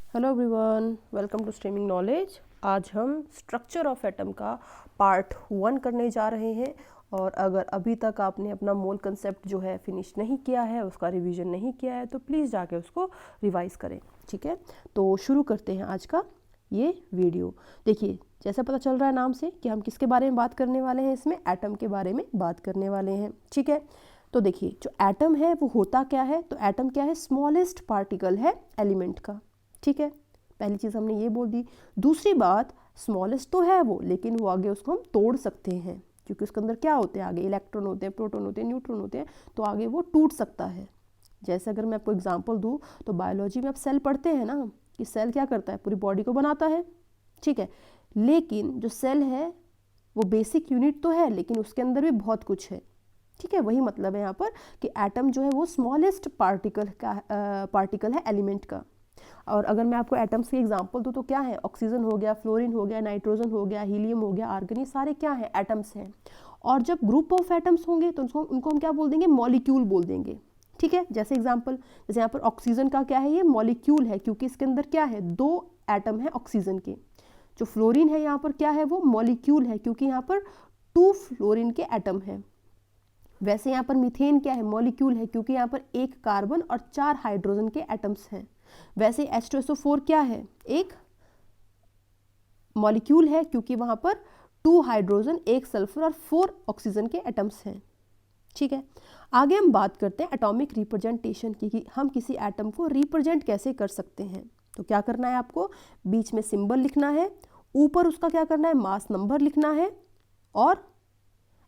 Hello everyone, welcome to streaming knowledge. आज हम structure of atom का पार्ट 1 करने जा रहे हैं। और अगर अभी तक आपने अपना मोल कंसेप्ट जो है फिनिश नहीं किया है, उसका रिवीजन नहीं किया है, तो प्लीज़ जाके उसको रिवाइज करें। ठीक है, तो शुरू करते हैं आज का ये वीडियो। देखिए, जैसा पता चल रहा है नाम से कि हम किसके बारे में बात करने वाले हैं, इसमें एटम के बारे में बात करने वाले हैं। ठीक है, तो देखिए जो एटम है वो होता क्या है, तो एटम क्या है, स्मॉलेस्ट पार्टिकल है एलिमेंट का। ठीक है, पहली चीज़ हमने ये बोल दी। दूसरी बात, स्मॉलेस्ट तो है वो, लेकिन वो आगे उसको हम तोड़ सकते हैं, क्योंकि उसके अंदर क्या होते हैं, आगे इलेक्ट्रॉन होते हैं, प्रोटॉन होते हैं, न्यूट्रॉन होते हैं, तो आगे वो टूट सकता है। जैसे अगर मैं आपको एग्जांपल दूँ, तो बायोलॉजी में आप सेल पढ़ते हैं ना, कि सेल क्या करता है, पूरी बॉडी को बनाता है। ठीक है, लेकिन जो सेल है वो बेसिक यूनिट तो है, लेकिन उसके अंदर भी बहुत कुछ है। ठीक है, वही मतलब है यहाँ पर कि एटम जो है वो स्मॉलेस्ट पार्टिकल है एलिमेंट का। और अगर मैं आपको एटम्स के एग्जांपल दूँ तो क्या है, ऑक्सीजन हो गया, फ्लोरीन हो गया, नाइट्रोजन हो गया, हीलियम हो गया, आर्गन, ये सारे क्या है, एटम्स हैं। और जब ग्रुप ऑफ एटम्स होंगे तो उनको हम क्या बोल देंगे, मॉलिक्यूल बोल देंगे। ठीक है, जैसे एग्जांपल, जैसे यहाँ पर ऑक्सीजन का क्या है, ये मॉलिक्यूल है, क्योंकि इसके अंदर क्या है, 2 एटम है ऑक्सीजन के। जो फ्लोरीन है यहाँ पर क्या है, वो मॉलिक्यूल है, क्योंकि यहाँ पर 2 फ्लोरीन के एटम है। वैसे यहाँ पर मीथेन क्या है, मॉलिक्यूल है, क्योंकि यहाँ पर 1 कार्बन और 4 हाइड्रोजन के एटम्स हैं। वैसे H2SO4 क्या है, एक मॉलिक्यूल है, क्योंकि वहां पर 2 हाइड्रोजन, 1 सल्फर और 4 ऑक्सीजन के एटम्स हैं। ठीक है, आगे हम बात करते हैं एटॉमिक रिप्रेजेंटेशन की, कि हम किसी एटम को रिप्रेजेंट कैसे कर सकते हैं। तो क्या करना है आपको, बीच में सिंबल लिखना है, ऊपर उसका क्या करना है, मास नंबर लिखना है, और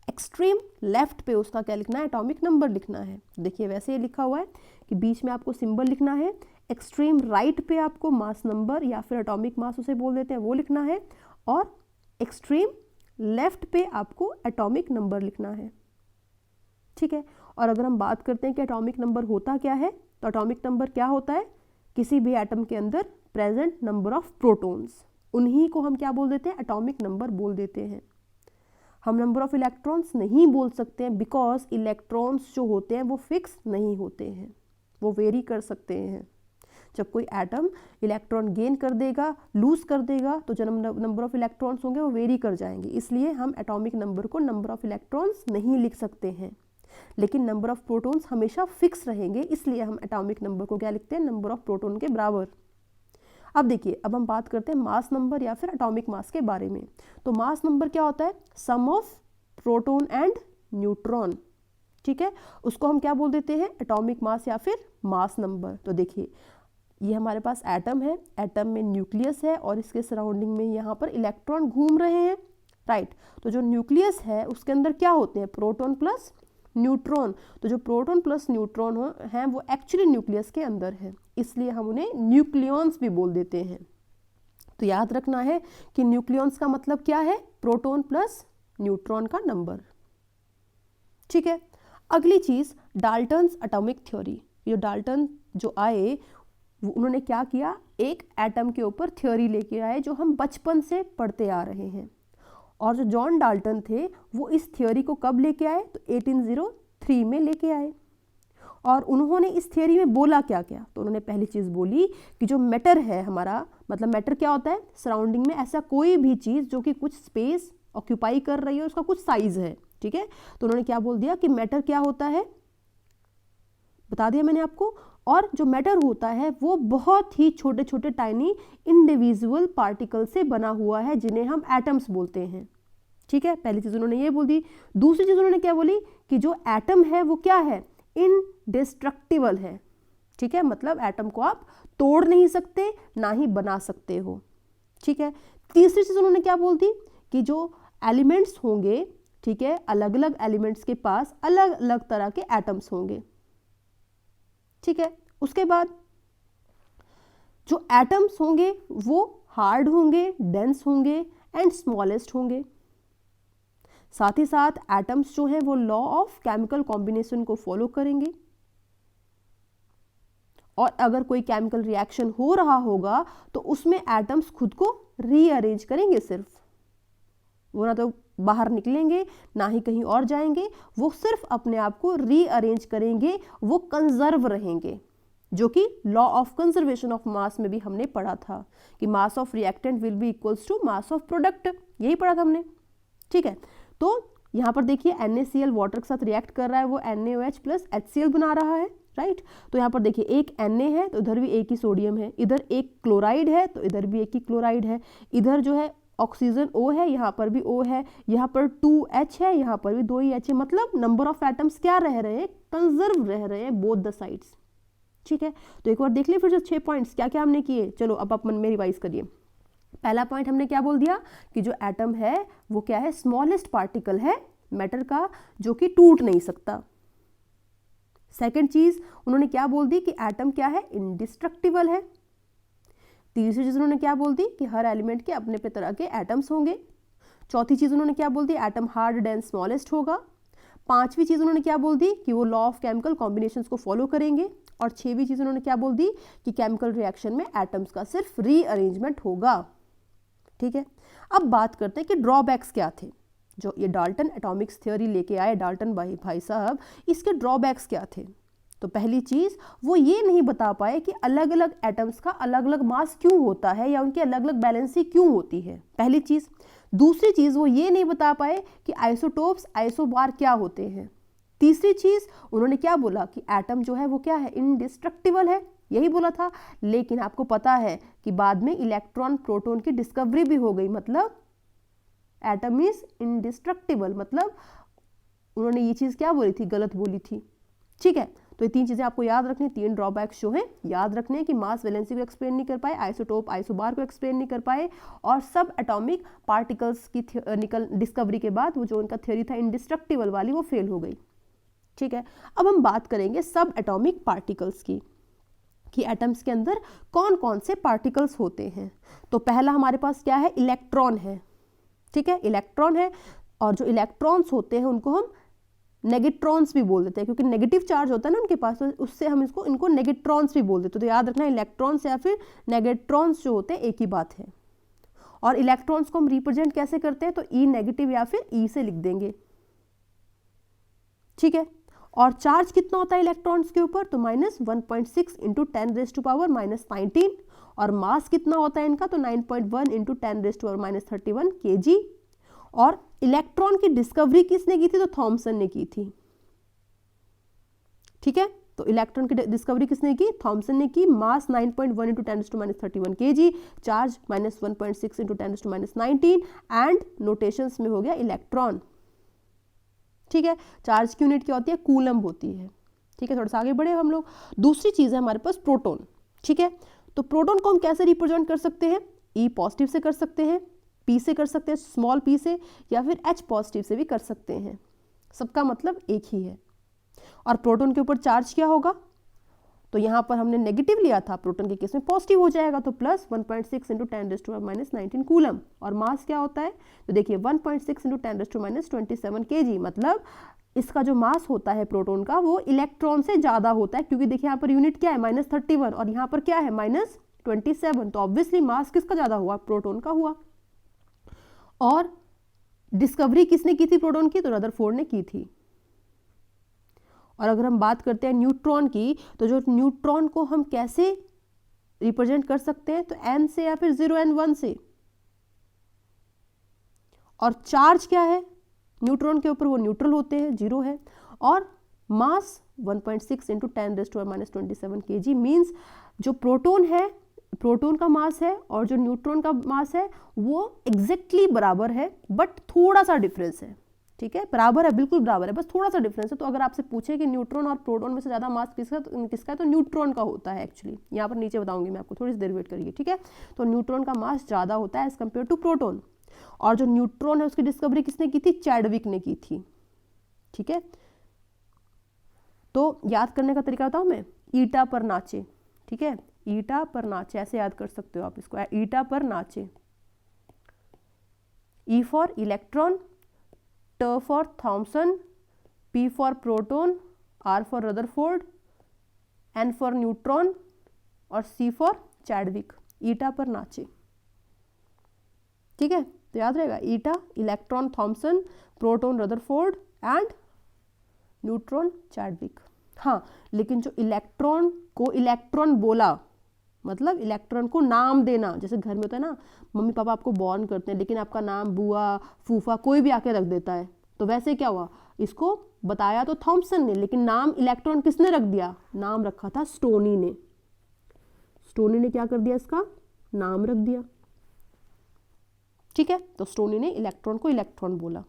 एक्सट्रीम लेफ्ट पे उसका क्या लिखना है, एटॉमिक नंबर लिखना है। देखिए वैसे ये लिखा हुआ है कि बीच में आपको सिंबल लिखना है, एक्सट्रीम राइट पे आपको मास नंबर या फिर एटॉमिक मास उसे बोल देते हैं वो लिखना है, और एक्सट्रीम लेफ्ट पे आपको एटॉमिक नंबर लिखना है। ठीक है, और अगर हम बात करते हैं कि एटॉमिक नंबर होता क्या है, तो एटॉमिक नंबर क्या होता है, किसी भी एटम के अंदर प्रेजेंट नंबर ऑफ प्रोटॉन्स, उन्हीं को हम क्या बोल देते हैं, एटॉमिक नंबर बोल देते हैं। हम नंबर ऑफ इलेक्ट्रॉन्स नहीं बोल सकते हैं, बिकॉज इलेक्ट्रॉन्स जो होते हैं वो फिक्स नहीं होते हैं, वो वेरी कर सकते हैं। जब कोई एटम इलेक्ट्रॉन गेन कर देगा, लूज कर देगा, तो जो नंबर ऑफ इलेक्ट्रॉन्स होंगे वो वेरी कर जाएंगे। इसलिए हम एटॉमिक नंबर को नंबर ऑफ इलेक्ट्रॉन्स नहीं लिख सकते हैं, लेकिन नंबर ऑफ प्रोटॉन्स हमेशा फिक्स रहेंगे, इसलिए हम एटॉमिक नंबर को क्या लिखते हैं, नंबर ऑफ प्रोटॉन के बराबर। अब देखिए, अब हम बात करते हैं मास नंबर या फिर एटॉमिक मास के बारे में। तो मास नंबर क्या होता है, सम ऑफ प्रोटॉन एंड न्यूट्रॉन। ठीक है, उसको हम क्या बोल देते हैं, एटॉमिक मास या फिर मास नंबर। तो देखिए, ये हमारे पास एटम है, एटम में न्यूक्लियस है, और इसके सराउंडिंग में यहाँ पर इलेक्ट्रॉन घूम रहे हैं। राइट, तो जो न्यूक्लियस है उसके अंदर क्या होते हैं, प्रोटॉन प्लस न्यूट्रॉन। तो जो प्रोटॉन प्लस न्यूट्रॉन हैं वो एक्चुअली न्यूक्लियस के अंदर है, इसलिए हम उन्हें न्यूक्लियॉन्स भी बोल देते हैं। तो याद रखना है कि न्यूक्लियॉन्स का मतलब क्या है, प्रोटॉन प्लस न्यूट्रॉन का नंबर। ठीक है, अगली चीज, डाल्टन्स एटॉमिक थ्योरी। ये डाल्टन जो आए, उन्होंने क्या किया, एक एटम के ऊपर थ्योरी लेके आए जो हम बचपन से पढ़ते आ रहे हैं। और जो जॉन डाल्टन थे वो इस थ्योरी को कब लेके आए, तो 1803 में लेके आए। और उन्होंने इस थ्योरी में बोला क्या क्या, तो उन्होंने पहली चीज़ बोली कि जो मैटर है हमारा, मतलब मैटर क्या होता है, सराउंडिंग में ऐसा कोई भी चीज़ जो कि कुछ स्पेस ऑक्यूपाई कर रही है, उसका कुछ साइज है। ठीक है, तो उन्होंने क्या बोल दिया कि मैटर क्या होता है, बता दिया मैंने आपको। और जो मैटर होता है वो बहुत ही छोटे छोटे टाइनी इंडिविजुअल पार्टिकल से बना हुआ है, जिन्हें हम एटम्स बोलते हैं। ठीक है, पहली चीज उन्होंने ये बोल दी। दूसरी चीज उन्होंने क्या बोली कि जो एटम है वो क्या है, इनडिस्ट्रक्टिबल है। ठीक है, मतलब एटम को आप तोड़ नहीं सकते, ना ही बना सकते हो। ठीक है, तीसरी चीज उन्होंने क्या बोल दी कि जो एलिमेंट्स होंगे, ठीक है, अलग अलग एलिमेंट्स के पास अलग अलग तरह के एटम्स होंगे। ठीक है, उसके बाद जो एटम्स होंगे वो हार्ड होंगे, डेंस होंगे एंड स्मॉलेस्ट होंगे। साथ ही साथ एटम्स जो हैं वो लॉ ऑफ केमिकल कॉम्बिनेशन को फॉलो करेंगे, और अगर कोई केमिकल रिएक्शन हो रहा होगा तो उसमें एटम्स खुद को रीअरेंज करेंगे, सिर्फ वो ना तो बाहर निकलेंगे ना ही कहीं और जाएंगे, वो सिर्फ अपने आप को रीअरेंज करेंगे, वो कंजर्व रहेंगे। जो कि law of conservation of mass में भी हमने पढ़ा था कि mass of reactant will be equals to mass of product, यही पढ़ा था हमने। ठीक है, तो यहाँ पर देखिए NaCl वाटर के साथ रिएक्ट कर रहा है, वो NaOH प्लस HCl बना रहा है, राइट। तो यहाँ पर देखिए एक Na है तो इधर भी एक ही सोडियम है, इधर एक क्लोराइड है तो इधर भी एक ही क्लोराइड है, इधर जो है ऑक्सीजन O है, यहाँ पर भी O है, यहाँ पर 2H है, यहाँ पर भी 2 ही H है, मतलब नंबर ऑफ एटम्स क्या रह रहे हैं, कंजर्व रह रहे हैं बोथ द साइड्स। ठीक है, तो एक बार देख लिए फिर जो 6 पॉइंट्स क्या क्या हमने किए। चलो अब आप मन में रिवाइज करिए। पहला पॉइंट हमने क्या बोल दिया कि जो एटम है वो क्या है, स्मॉलेस्ट पार्टिकल है मैटर का जो कि टूट नहीं सकता। सेकंड चीज उन्होंने क्या बोल दी कि एटम क्या है, इंडिस्ट्रक्टिबल है। तीसरी चीज उन्होंने क्या बोल दी कि हर एलिमेंट के अपने अपने तरह के एटम्स होंगे। चौथी चीज उन्होंने क्या बोल दी, एटम हार्ड डेंस स्मॉलेस्ट होगा। पांचवी चीज उन्होंने क्या बोल दी कि वो लॉ ऑफ केमिकल कॉम्बिनेशंस को फॉलो करेंगे। और छठवीं चीज उन्होंने क्या बोल दी कि केमिकल रिएक्शन में एटम्स का सिर्फ रीअरेंजमेंट होगा। ठीक है, अब बात करते हैं कि ड्रॉबैक्स क्या थे। जो ये डाल्टन एटॉमिक्स थ्योरी लेके आए डाल्टन भाई साहब, इसके ड्रॉबैक्स क्या थे। तो पहली चीज वो ये नहीं बता पाए कि अलग अलग एटम्स का अलग अलग मास क्यों होता है या उनकी अलग अलग बैलेंसी क्यों होती है, पहली चीज। दूसरी चीज वो ये नहीं बता पाए कि आइसोटोप्स आइसोबार क्या होते हैं। तीसरी चीज उन्होंने क्या बोला कि एटम जो है वो क्या है, इंडिस्ट्रक्टिबल है, यही बोला था। लेकिन आपको पता है कि बाद में इलेक्ट्रॉन प्रोटॉन की डिस्कवरी भी हो गई, मतलब एटम इज इंडिस्ट्रक्टिबल, मतलब उन्होंने ये चीज क्या बोली थी, गलत बोली थी। ठीक है, तो ये तीन चीजें आपको याद रखनी, तीन ड्रॉबैक्स जो है याद रखने कि मास वैलेंसी को एक्सप्लेन नहीं कर पाए, आइसोटोप आइसोबार को एक्सप्लेन नहीं कर पाए, और सब एटॉमिक पार्टिकल्स की डिस्कवरी के बाद वो जो उनका थ्योरी था इंडिस्ट्रक्टिबल वाली वो फेल हो गई। ठीक है, अब हम बात करेंगे सब एटॉमिक पार्टिकल्स की कि एटम्स के अंदर कौन कौन से पार्टिकल्स होते हैं। तो पहला हमारे पास क्या है, इलेक्ट्रॉन है। ठीक है, इलेक्ट्रॉन है, और जो इलेक्ट्रॉन्स होते हैं उनको हम नेगेट्रॉन्स भी बोल देते हैं, क्योंकि नेगेटिव चार्ज होता है ना उनके पास, तो उससे हम इनको नेगेट्रॉन्स भी बोल देते हैं। तो याद रखना इलेक्ट्रॉन्स या फिर नेगेट्रॉन्स जो होते हैं एक ही बात है। और इलेक्ट्रॉन्स को हम रिप्रेजेंट कैसे करते हैं, तो ई नेगेटिव या फिर ई से लिख देंगे। ठीक है, और चार्ज कितना होता है इलेक्ट्रॉन्स के ऊपर, तो -1.6 इंटू 10⁻⁻19, और मास कितना होता है इनका, तो 9.1 इंटू 10⁻31 kg। और इलेक्ट्रॉन की डिस्कवरी किसने की थी, तो थॉमसन ने की थी। ठीक है, तो इलेक्ट्रॉन की डिस्कवरी किसने की, थॉमसन ने की। मास 9.1 into 10⁻31 kg, charge -1.6 into 10⁻19, and notations में हो गया इलेक्ट्रॉन। ठीक है, चार्ज की यूनिट क्या होती है, कूलम होती है। ठीक है, थोड़ा सा आगे बढ़े हम लोग। दूसरी चीज है हमारे पास प्रोटॉन। ठीक है, तो प्रोटॉन को हम कैसे रिप्रेजेंट कर सकते हैं, ई पॉजिटिव से कर सकते हैं, पी से कर सकते हैं, स्मॉल पी से, या फिर एच पॉजिटिव से भी कर सकते हैं। सबका मतलब एक ही है। और प्रोटॉन के ऊपर चार्ज क्या होगा, तो यहाँ पर हमने नेगेटिव लिया था, प्रोटॉन के केस में पॉजिटिव हो जाएगा, तो +1.6 इंटू 10⁻⁻19 कूलम। और मास क्या होता है, तो देखिए 1.6 इंटू 10⁻27 kg, मतलब इसका जो मास होता है प्रोटॉन का वो इलेक्ट्रॉन से ज़्यादा होता है, क्योंकि देखिए यहाँ पर यूनिट क्या है -31 और यहाँ पर क्या है -27, तो ऑब्वियसली मास किसका ज़्यादा हुआ, प्रोटॉन का हुआ। और डिस्कवरी किसने की थी प्रोटॉन की, तो रदरफोर्ड ने की थी। और अगर हम बात करते हैं न्यूट्रॉन की, तो जो न्यूट्रॉन को हम कैसे रिप्रेजेंट कर सकते हैं, तो n से या फिर 0 n 1 से। और चार्ज क्या है न्यूट्रॉन के ऊपर, वो न्यूट्रल होते हैं, 0 है। और मास 1.6 इंटू 10⁻⁻27 kg, मीन्स जो प्रोटॉन है, प्रोटॉन का मास है और जो न्यूट्रॉन का मास है वो एग्जैक्टली बराबर है, बट थोड़ा सा डिफरेंस है। ठीक है, बराबर है, बिल्कुल बराबर है, बस थोड़ा सा डिफरेंस है। तो अगर आपसे पूछे कि न्यूट्रॉन और प्रोटॉन में से ज़्यादा मास किसका है, तो न्यूट्रॉन का होता है एक्चुअली। यहाँ पर नीचे बताऊंगी मैं आपको, थोड़ी सी देर वेट करिए। ठीक है, तो न्यूट्रॉन का मास ज़्यादा होता है एज कम्पेयर टू प्रोटॉन। और जो न्यूट्रॉन है उसकी डिस्कवरी किसने की थी, चैडविक ने की थी। ठीक है, तो याद करने का तरीका बताऊँ मैं, ईटा पर नाचे। ठीक है, ईटा पर नाचे, ऐसे याद कर सकते हो आप इसको, ईटा पर नाचे। E for electron, T for Thomson, P for proton, R for Rutherford, N for neutron, और सी फॉर चैडविक। ईटा पर नाचे। ठीक है, तो याद रहेगा, ईटा, electron Thomson, proton Rutherford, and neutron Chadwick. हाँ, लेकिन जो इलेक्ट्रॉन को इलेक्ट्रॉन बोला, मतलब इलेक्ट्रॉन को नाम देना, जैसे घर में होता है ना, मम्मी पापा आपको बॉर्न करते हैं लेकिन आपका नाम बुआ फूफा कोई भी आके रख देता है, तो वैसे क्या हुआ, इसको बताया तो थॉमसन ने, लेकिन नाम इलेक्ट्रॉन किसने रख दिया, नाम रखा था स्टोनी ने। स्टोनी ने क्या कर दिया, इसका नाम रख दिया। ठीक है, तो स्टोनी ने इलेक्ट्रॉन को इलेक्ट्रॉन बोला।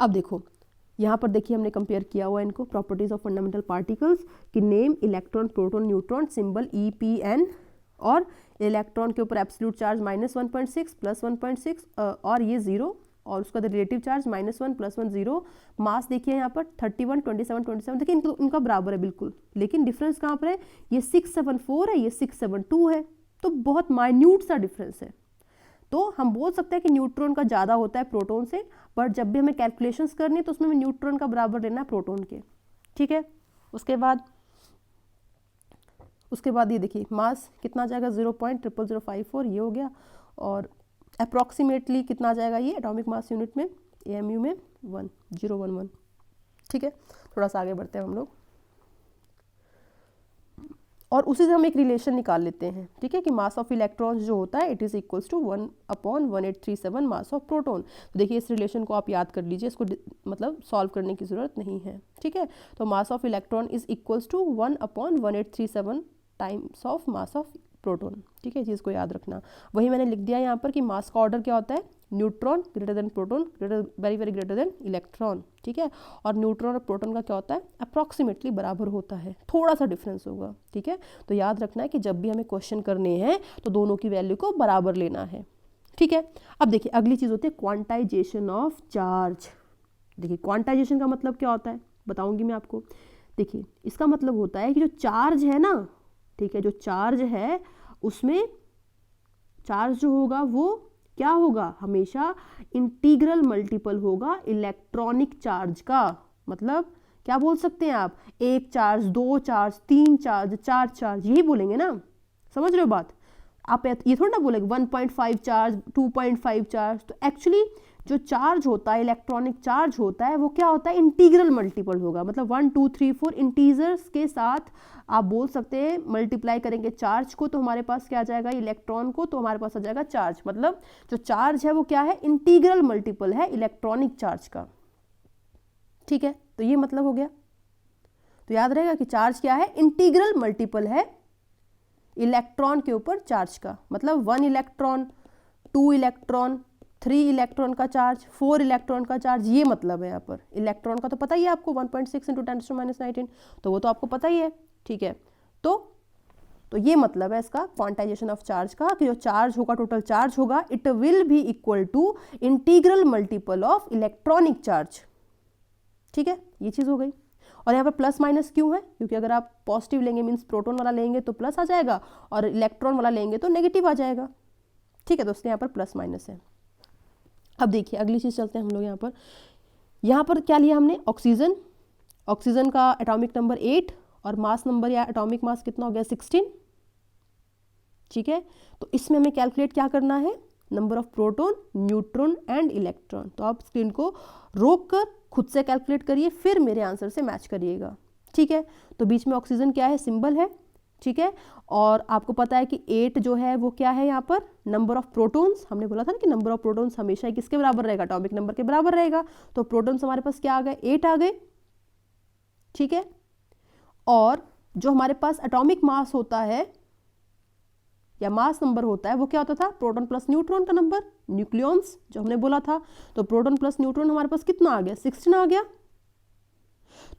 अब देखो यहाँ पर देखिए हमने कंपेयर किया हुआ इनको, प्रॉपर्टीज ऑफ फंडामेंटल पार्टिकल्स कि name, electron, proton, neutron, symbol EPN, और इलेक्ट्रॉन के ऊपर एब्सोल्यूट चार्ज -1.6 +1.6 और ये 0, और उसका रिलेटिव चार्ज -1 +1 0। मास देखिए यहाँ पर 31 27 27, देखिए इनका बराबर है बिल्कुल, लेकिन डिफरेंस कहाँ पर है, ये 674 है, ये 672 है, तो बहुत माइन्यूट सा डिफरेंस है। तो हम बोल सकते हैं कि न्यूट्रॉन का ज़्यादा होता है प्रोटॉन से, पर जब भी हमें कैलकुलेशंस करनी है तो उसमें हमें न्यूट्रॉन का बराबर लेना है प्रोटॉन के। ठीक है, उसके बाद ये देखिए मास कितना आ जाएगा, 0.00054 ये हो गया, और अप्रॉक्सीमेटली कितना आ जाएगा ये एटॉमिक मास यूनिट में, AMU में 1011। ठीक है, थोड़ा सा आगे बढ़ते हैं हम लोग, और उसी से हम एक रिलेशन निकाल लेते हैं। ठीक है, कि मास ऑफ इलेक्ट्रॉन्स जो होता है it is equals to 1/1837 mass of proton. तो देखिए इस रिलेशन को आप याद कर लीजिए, इसको मतलब सॉल्व करने की ज़रूरत नहीं है। ठीक है, तो mass of electron is equals to 1/1837 times of mass of proton. ठीक है, चीज़ को याद रखना। वही मैंने लिख दिया यहाँ पर कि मास का ऑर्डर क्या होता है, neutron greater than proton, very very greater than electron. ठीक है, और न्यूट्रॉन और प्रोटॉन का क्या होता है, अप्रॉक्सीमेटली बराबर होता है, थोड़ा सा डिफरेंस होगा। ठीक है, तो याद रखना है कि जब भी हमें क्वेश्चन करने हैं तो दोनों की वैल्यू को बराबर लेना है। ठीक है, अब देखिए अगली चीज़ होती है क्वांटाइजेशन ऑफ चार्ज। देखिए क्वांटाइजेशन का मतलब क्या होता है बताऊंगी मैं आपको। देखिए इसका मतलब होता है कि जो चार्ज है ना, ठीक है, जो चार्ज है उसमें चार्ज जो होगा वो क्या होगा, हमेशा इंटीग्रल मल्टीपल होगा इलेक्ट्रॉनिक चार्ज का। मतलब क्या बोल सकते हैं आप, 1 चार्ज, 2 चार्ज, 3 चार्ज, 4 चार्ज, यही बोलेंगे ना, समझ रहे हो बात। आप ये थोड़ा ना बोलेंगे 1.5 चार्ज, 2.5 चार्ज। तो एक्चुअली जो चार्ज होता है, इलेक्ट्रॉनिक चार्ज होता है, वो क्या होता है, इंटीग्रल मल्टीपल होगा। मतलब 1 2 3 4 इंटीजर्स के साथ आप बोल सकते हैं मल्टीप्लाई करेंगे चार्ज को, तो हमारे पास क्या आ जाएगा, इलेक्ट्रॉन को, तो हमारे पास आ जाएगा चार्ज। मतलब जो चार्ज है वो क्या है, इंटीग्रल मल्टीपल है इलेक्ट्रॉनिक चार्ज का। ठीक है, तो ये मतलब हो गया। तो याद रहेगा कि चार्ज क्या है, इंटीग्रल मल्टीपल है इलेक्ट्रॉन के ऊपर चार्ज का। मतलब 1 इलेक्ट्रॉन, 2 इलेक्ट्रॉन, 3 इलेक्ट्रॉन का चार्ज, 4 इलेक्ट्रॉन का चार्ज, ये मतलब है यहाँ पर। इलेक्ट्रॉन का तो पता ही है आपको 1.6 × 10⁻⁹, तो वो तो आपको पता ही है। ठीक है, तो ये मतलब है इसका क्वांटाइजेशन ऑफ चार्ज का, कि जो चार्ज होगा, टोटल चार्ज होगा, it will be equal to integral multiple of electronic charge. ठीक है, ये चीज़ हो गई। और यहाँ पर प्लस माइनस क्यों है, क्योंकि अगर आप पॉजिटिव लेंगे मीन्स प्रोटॉन वाला लेंगे तो प्लस आ जाएगा, और इलेक्ट्रॉन वाला लेंगे तो नेगेटिव आ जाएगा। ठीक है, दोस्तों यहाँ पर प्लस माइनस है। अब देखिए अगली चीज़ चलते हैं हम लोग यहाँ पर क्या लिया हमने, ऑक्सीजन। ऑक्सीजन का एटॉमिक नंबर 8 और मास नंबर या एटॉमिक मास कितना हो गया, 16। ठीक है, तो इसमें हमें कैलकुलेट क्या करना है, number of proton, neutron and electron. तो आप स्क्रीन को रोक कर खुद से कैलकुलेट करिए, फिर मेरे आंसर से मैच करिएगा। ठीक है, तो बीच में ऑक्सीजन क्या है, सिंबल है। ठीक है, और आपको पता है कि 8 जो है वो क्या है, यहाँ पर नंबर ऑफ प्रोटॉन्स। हमने बोला था ना कि नंबर ऑफ प्रोटॉन्स हमेशा किसके बराबर रहेगा, एटॉमिक नंबर के बराबर रहेगा। तो प्रोटॉन्स हमारे पास क्या आ गए, 8 आ गए। ठीक है, और जो हमारे पास एटॉमिक मास होता है या मास नंबर होता है वो क्या होता था, प्रोटॉन प्लस न्यूट्रॉन का नंबर, न्यूक्लियॉन्स जो हमने बोला था। तो प्रोटॉन प्लस न्यूट्रॉन हमारे पास कितना आ गया, 16 आ गया।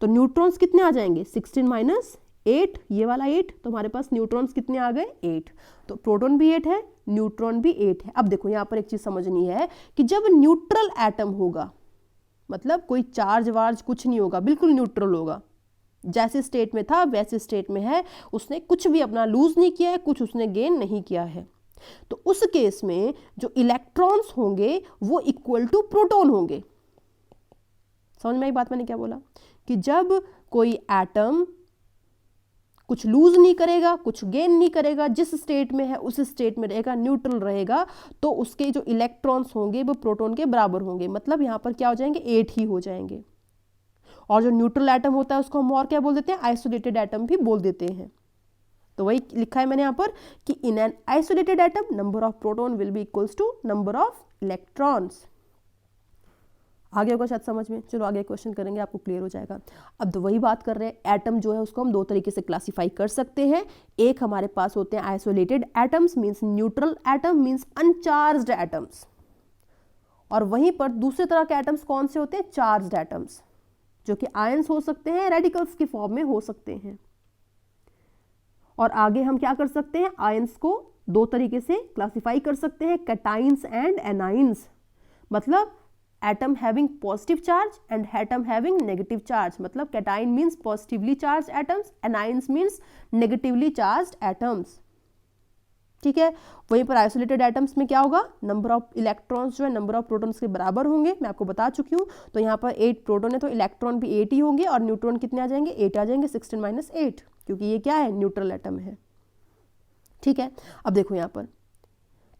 तो न्यूट्रॉन्स कितने आ जाएंगे, 16 - 8, ये वाला 8, तो हमारे पास न्यूट्रॉन्स कितने आ गए, 8। तो प्रोटॉन भी 8 है, न्यूट्रॉन भी 8 है। अब देखो यहाँ पर एक चीज समझनी है कि जब न्यूट्रल एटम होगा, मतलब कोई चार्ज वार्ज कुछ नहीं होगा, बिल्कुल न्यूट्रल होगा, जैसे स्टेट में था वैसे स्टेट में है, उसने कुछ भी अपना लूज नहीं किया है, कुछ उसने गेन नहीं किया है। तो उस केस में जो इलेक्ट्रॉन्स होंगे वो इक्वल टू प्रोटॉन होंगे। समझ में आई बात मैंने क्या बोला, कि जब कोई एटम कुछ लूज नहीं करेगा, कुछ गेन नहीं करेगा, जिस स्टेट में है उस स्टेट में रहेगा, न्यूट्रल रहेगा, तो उसके जो इलेक्ट्रॉन्स होंगे वो प्रोटॉन के बराबर होंगे। मतलब यहाँ पर क्या हो जाएंगे, 8 ही हो जाएंगे। और जो न्यूट्रल एटम होता है उसको हम और क्या बोल देते हैं, आइसोलेटेड एटम भी बोल देते हैं। तो वही लिखा है मैंने यहाँ पर कि in an isolated atom number of proton will be equals to number of electrons. आगे होगा शायद समझ में, चलो आगे क्वेश्चन करेंगे, आपको क्लियर हो जाएगा। अब तो वही बात कर रहे हैं, एटम जो है उसको हम दो तरीके से क्लासिफाई कर सकते हैं। एक हमारे पास होते हैं isolated atoms, means neutral atom, means uncharged atoms, और वहीं पर दूसरे तरह के एटम्स कौन से होते हैं, चार्ज्ड एटम्स, जो कि आयंस हो सकते हैं, रेडिकल्स की फॉर्म में हो सकते हैं। और आगे हम क्या कर सकते हैं, आयंस को दो तरीके से क्लासिफाई कर सकते हैं, कैटाइंस एंड एनाइंस, मतलब atom having positive charge and atom having negative charge. मतलब cation means positively charge atoms, anions means negatively charge atoms. ठीक है, वहीं पर आइसोलेटेड एटम्स में क्या होगा, नंबर ऑफ इलेक्ट्रॉन्स जो है नंबर ऑफ प्रोटॉन्स के बराबर होंगे, मैं आपको बता चुकी हूँ। तो यहाँ पर 8 प्रोटॉन है तो इलेक्ट्रॉन भी 8 ही होंगे, और न्यूट्रॉन कितने आ जाएंगे, 8 आ जाएंगे, 16 - 8, क्योंकि ये क्या है, न्यूट्रल एटम है। ठीक है, अब देखो यहाँ पर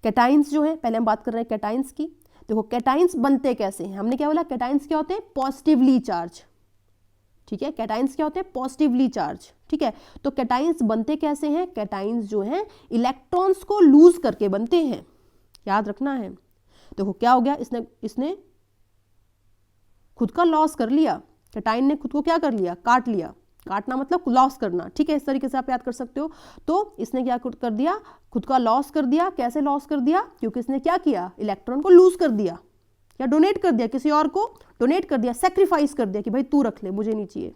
कैटाइंस जो है, पहले हम बात कर रहे हैं कैटाइंस की। देखो कैटाइंस बनते कैसे हैं, हमने क्या बोला, कैटाइंस क्या होते हैं, पॉजिटिवली चार्ज। ठीक है, कैटाइंस क्या होते हैं, पॉजिटिवली चार्ज। ठीक है, तो कैटाइंस बनते कैसे हैं, कैटाइंस जो हैं इलेक्ट्रॉन्स को लूज करके बनते हैं, याद रखना है। देखो क्या हो गया, इसने खुद का लॉस कर लिया, कैटाइन ने खुद को क्या कर लिया, काट लिया, काटना मतलब लॉस करना। ठीक है, इस तरीके से आप याद कर सकते हो। तो इसने क्या कर दिया, खुद का लॉस कर दिया। कैसे लॉस कर दिया, क्योंकि इसने क्या किया, इलेक्ट्रॉन को लूज कर दिया या डोनेट कर दिया, किसी और को डोनेट कर दिया, सैक्रिफाइस कर दिया कि भाई तू रख ले, मुझे नहीं चाहिए।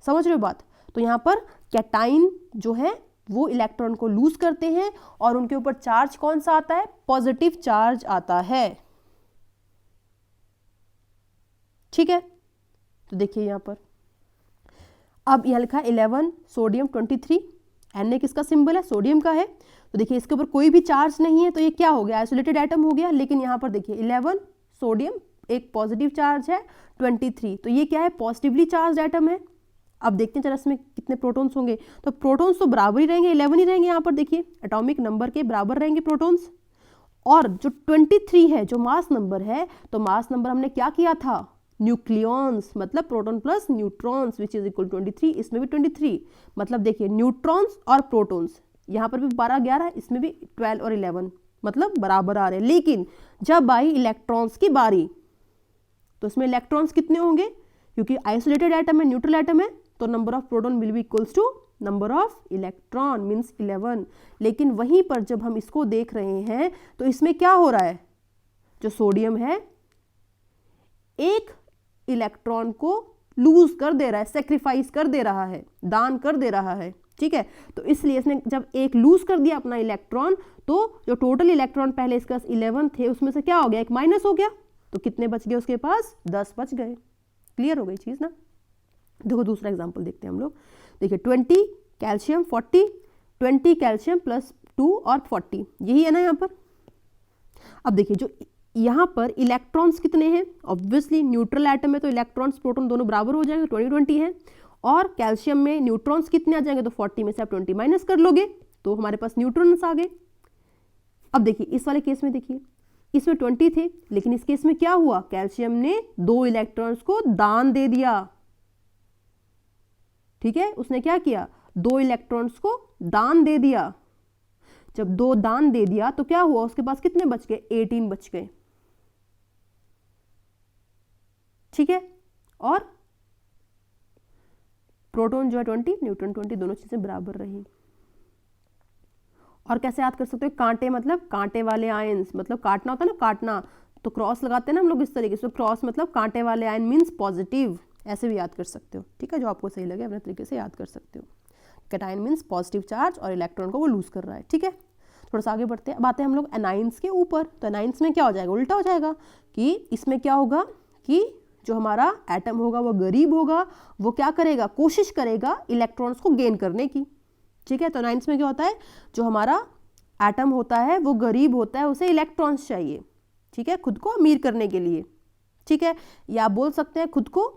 समझ रहे हो बात। तो यहां पर कैटाइन जो है वो इलेक्ट्रॉन को लूज करते हैं, और उनके ऊपर चार्ज कौन सा आता है, पॉजिटिव चार्ज आता है। ठीक है, तो देखिए यहां पर अब यह लिखा है 11 सोडियम 23, Na किसका सिंबल है, सोडियम का है। तो देखिए इसके ऊपर कोई भी चार्ज नहीं है, तो ये क्या हो गया, आइसोलेटेड एटम हो गया। लेकिन यहाँ पर देखिए 11 सोडियम, एक पॉजिटिव चार्ज है, 23, तो ये क्या है, पॉजिटिवली चार्ज एटम है। अब देखते हैं जरा इसमें कितने प्रोटॉन्स होंगे। तो प्रोटॉन्स तो बराबर ही रहेंगे, 11 ही रहेंगे। यहाँ पर देखिए एटॉमिक नंबर के बराबर रहेंगे प्रोटॉन्स, और जो 23 है जो मास नंबर है, तो मास नंबर हमने क्या किया था, न्यूक्लियॉन्स, मतलब proton plus neutrons which is equal 23। इसमें भी 23, मतलब देखिए न्यूट्रॉन्स और प्रोटॉन्स, यहाँ पर भी 12 11, इसमें भी 12 और 11, मतलब बराबर आ रहे हैं। लेकिन जब आई इलेक्ट्रॉन्स की बारी, तो इसमें इलेक्ट्रॉन्स कितने होंगे, क्योंकि आइसोलेटेड एटम है, न्यूट्रल एटम है, तो number of proton will be equals to number of electron, means 11। लेकिन वहीं पर जब हम इसको देख रहे हैं तो इसमें क्या हो रहा है, जो सोडियम है एक इलेक्ट्रॉन को लूज कर दे रहा है, सेक्रीफाइस कर दे रहा है, दान कर दे रहा है। ठीक है, तो इसलिए इसने जब एक लूज कर दिया अपना इलेक्ट्रॉन, तो जो टोटल इलेक्ट्रॉन पहले इसके पास 11 थे, उसमें से क्या हो गया, एक माइनस हो गया, तो कितने बच गए उसके पास, 10 बच गए। क्लियर हो गई चीज ना। देखो दूसरा एग्जांपल देखते हैं हम लोग। देखिए 20 कैल्शियम 40, 20 कैल्शियम प्लस 2 और 40, यही है ना यहाँ पर। अब देखिए जो यहाँ पर इलेक्ट्रॉन्स कितने हैं, ऑब्वियसली न्यूट्रल एटम है तो इलेक्ट्रॉन्स प्रोटॉन दोनों बराबर हो जाएंगे, 20-20 है। और कैल्शियम में न्यूट्रॉन्स कितने आ जाएंगे, तो 40 में से आप 20 माइनस कर लोगे तो हमारे पास न्यूट्रॉन्स आ गए। अब देखिए इस वाले केस में, देखिए इसमें 20 थे, लेकिन इस केस में क्या हुआ, कैल्शियम ने 2 इलेक्ट्रॉन्स को दान दे दिया। ठीक है, उसने क्या किया, 2 इलेक्ट्रॉन्स को दान दे दिया। जब 2 दान दे दिया तो क्या हुआ, उसके पास कितने बच गए, 18 बच गए। ठीक है, और प्रोटॉन जो है 20, न्यूट्रॉन 20, दोनों चीजें बराबर रही। और कैसे याद कर सकते हो, कांटे मतलब कांटे वाले आयंस, मतलब काटना होता है ना, काटना, तो क्रॉस लगाते हैं ना हम लोग इस तरीके से, क्रॉस मतलब कांटे वाले आयन मीन्स पॉजिटिव, ऐसे भी याद कर सकते हो। ठीक है, जो आपको सही लगे अपने तरीके से याद कर सकते हो। कैटाइन मीन्स पॉजिटिव चार्ज और इलेक्ट्रॉन को वो लूज कर रहा है। ठीक है, थोड़ा सा आगे बढ़ते हैं, अब आते हैं हम लोग एनाइंस के ऊपर। तो एनाइंस में क्या हो जाएगा, उल्टा हो जाएगा, कि इसमें क्या होगा कि जो हमारा एटम होगा वो गरीब होगा, वो क्या करेगा, कोशिश करेगा इलेक्ट्रॉन्स को गेन करने की। ठीक है, तो एनाइंस में क्या होता है, जो हमारा एटम होता है वो गरीब होता है, उसे इलेक्ट्रॉन्स चाहिए। ठीक है, खुद को अमीर करने के लिए। ठीक है, या बोल सकते हैं खुद को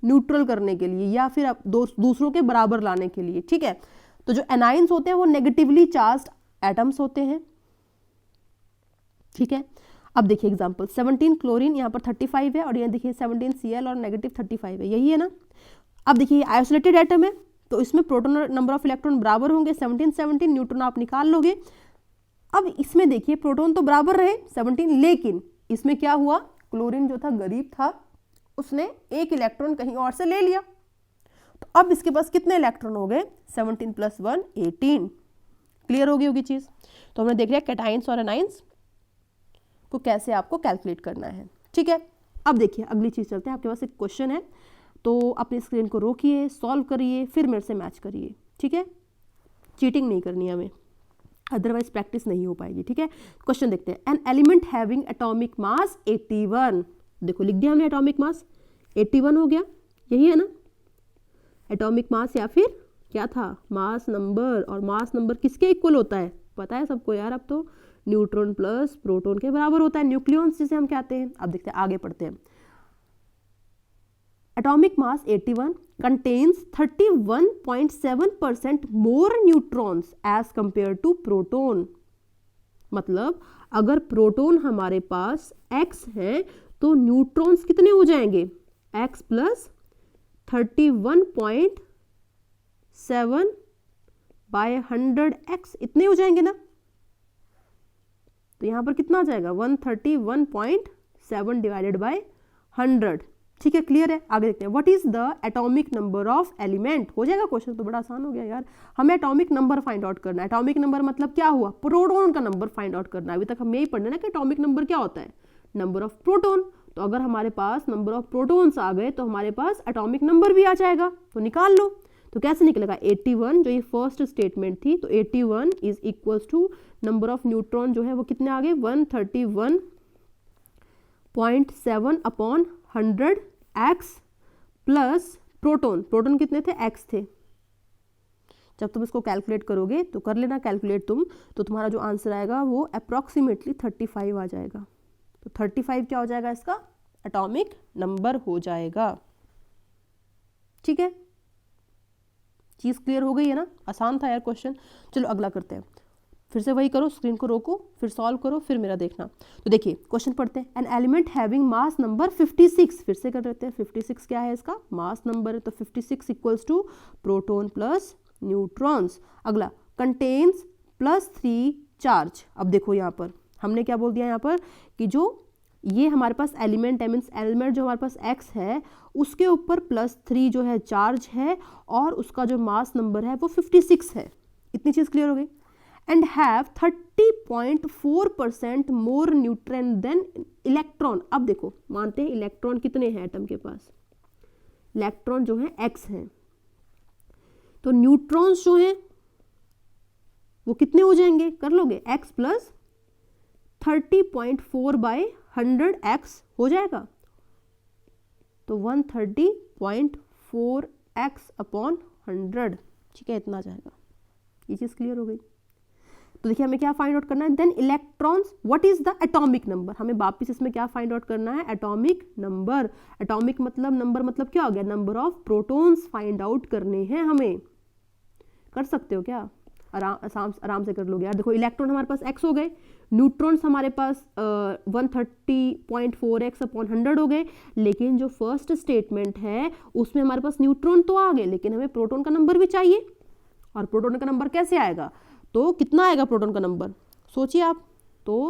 न्यूट्रल करने के लिए, या फिर दूसरों के बराबर लाने के लिए। ठीक है, तो जो एनाइंस होते हैं वो नेगेटिवली चार्ज्ड एटम्स होते हैं। ठीक है, अब देखिए एग्जाम्पल 17 क्लोरीन, यहाँ पर 35 है और यहाँ देखिए 17 Cl और -35 है, यही है ना। अब देखिए आइसोलेटेड एटम है तो इसमें प्रोटॉन और नंबर ऑफ इलेक्ट्रॉन बराबर होंगे, 17 न्यूट्रॉन आप निकाल लोगे। अब इसमें देखिए प्रोटॉन तो बराबर रहे 17, लेकिन इसमें क्या हुआ, क्लोरीन जो था गरीब था, उसने एक इलेक्ट्रॉन कहीं और से ले लिया, तो अब इसके पास कितने इलेक्ट्रॉन हो गए, 17 + 1 18। क्लियर हो गई होगी चीज। तो हमने देख लिया कैटाइंस और एनाइंस को कैसे आपको कैलकुलेट करना है, ठीक है। अब देखिए अगली चीज चलते हैं, आपके पास एक क्वेश्चन है तो अपनी स्क्रीन को रोकिए, सॉल्व करिए, फिर मेरे से मैच करिए, ठीक है। चीटिंग नहीं करनी है हमें, अदरवाइज प्रैक्टिस नहीं हो पाएगी, ठीक है। क्वेश्चन देखते हैं। An element having atomic mass 81, देखो लिख दिया हमने एटॉमिक मास 81 हो गया, यही है ना एटॉमिक मास, या फिर क्या था मास नंबर, और मास नंबर किसके इक्वल होता है पता है सबको यार, अब तो न्यूट्रॉन प्लस प्रोटॉन के बराबर होता है, न्यूक्लियॉन्स जिसे हम कहते हैं। अब देखते हैं आगे पढ़ते हैं। Atomic mass 81 contains 31.7% more neutrons as compare to proton. मतलब अगर प्रोटॉन हमारे पास x है तो न्यूट्रॉन्स कितने हो जाएंगे, x + 31.7 / 100x, इतने हो जाएंगे ना। तो यहां पर कितना आ जाएगा 131.7 / 100, ठीक है। क्लियर है। आगे देखते हैं। What is the atomic number of element, हो जाएगा क्वेश्चन तो बड़ा आसान हो गया यार, हमें एटॉमिक नंबर फाइंड आउट करना है। एटॉमिक नंबर मतलब क्या हुआ, प्रोटॉन का नंबर फाइंड आउट करना है। अभी तक हम यही पढ़ने ना कि एटॉमिक नंबर क्या होता है, नंबर ऑफ प्रोटॉन। तो अगर हमारे पास नंबर ऑफ प्रोटॉन्स आ गए तो हमारे पास एटॉमिक नंबर भी आ जाएगा, तो निकाल लो। तो कैसे निकलेगा 81, जो ये फर्स्ट स्टेटमेंट थी, तो 81 is equals to number of neutron जो है वो कितने आ गए 131.7 / 100 x प्लस प्रोटॉन, प्रोटॉन कितने थे x थे। जब तुम इसको कैलकुलेट करोगे तो कर लेना कैलकुलेट तुम, तो तुम्हारा जो आंसर आएगा वो अप्रॉक्सीमेटली 35 आ जाएगा। तो 35 क्या हो जाएगा, इसका एटॉमिक नंबर हो जाएगा, ठीक है। चीज क्लियर हो गई है ना, आसान था यार क्वेश्चन। चलो अगला करते हैं, फिर से वही करो, स्क्रीन को रोको, फिर सॉल्व करो, फिर मेरा देखना। तो देखिए क्वेश्चन पढ़ते हैं। An element having mass number 56, फिर से कर लेते हैं। 56 क्या है, इसका मास नंबर है, तो 56 equals to proton plus neutrons. अगला कंटेन्स +3 चार्ज। अब देखो यहाँ पर हमने क्या बोल दिया यहाँ पर कि जो ये हमारे पास एलिमेंट है, मीन्स एलिमेंट जो हमारे पास x है उसके ऊपर +3 जो है चार्ज है, और उसका जो मास नंबर है वो 56 है। इतनी चीज क्लियर हो गई। And have 30.4% more neutron than electron. अब देखो मानते हैं इलेक्ट्रॉन कितने हैं एटम के पास, इलेक्ट्रॉन जो है x है, तो न्यूट्रॉन्स जो हैं वो कितने हो जाएंगे, कर लोगे x + 30.4 / 100x हो जाएगा, तो 130.4x / 100, ठीक है, इतना जाएगा। ये चीज क्लियर हो गई। तो देखिए हमें क्या फाइंड आउट करना है, then electrons, what is the atomic number. हमें वापिस इसमें क्या फाइंड आउट करना है, एटॉमिक नंबर। एटॉमिक मतलब नंबर मतलब क्या हो गया, number of protons find out करने हैं हमें। कर सकते हो क्या, आराम से कर लोगे यार। देखो इलेक्ट्रॉन हमारे पास x हो गए, न्यूट्रॉन्स हमारे पास 130.4x / 100 हो गए, लेकिन जो फर्स्ट स्टेटमेंट है उसमें हमारे पास न्यूट्रॉन तो आ गए, लेकिन हमें प्रोटॉन का नंबर भी चाहिए। और प्रोटॉन का नंबर कैसे आएगा, तो कितना आएगा प्रोटॉन का नंबर, सोचिए आप। तो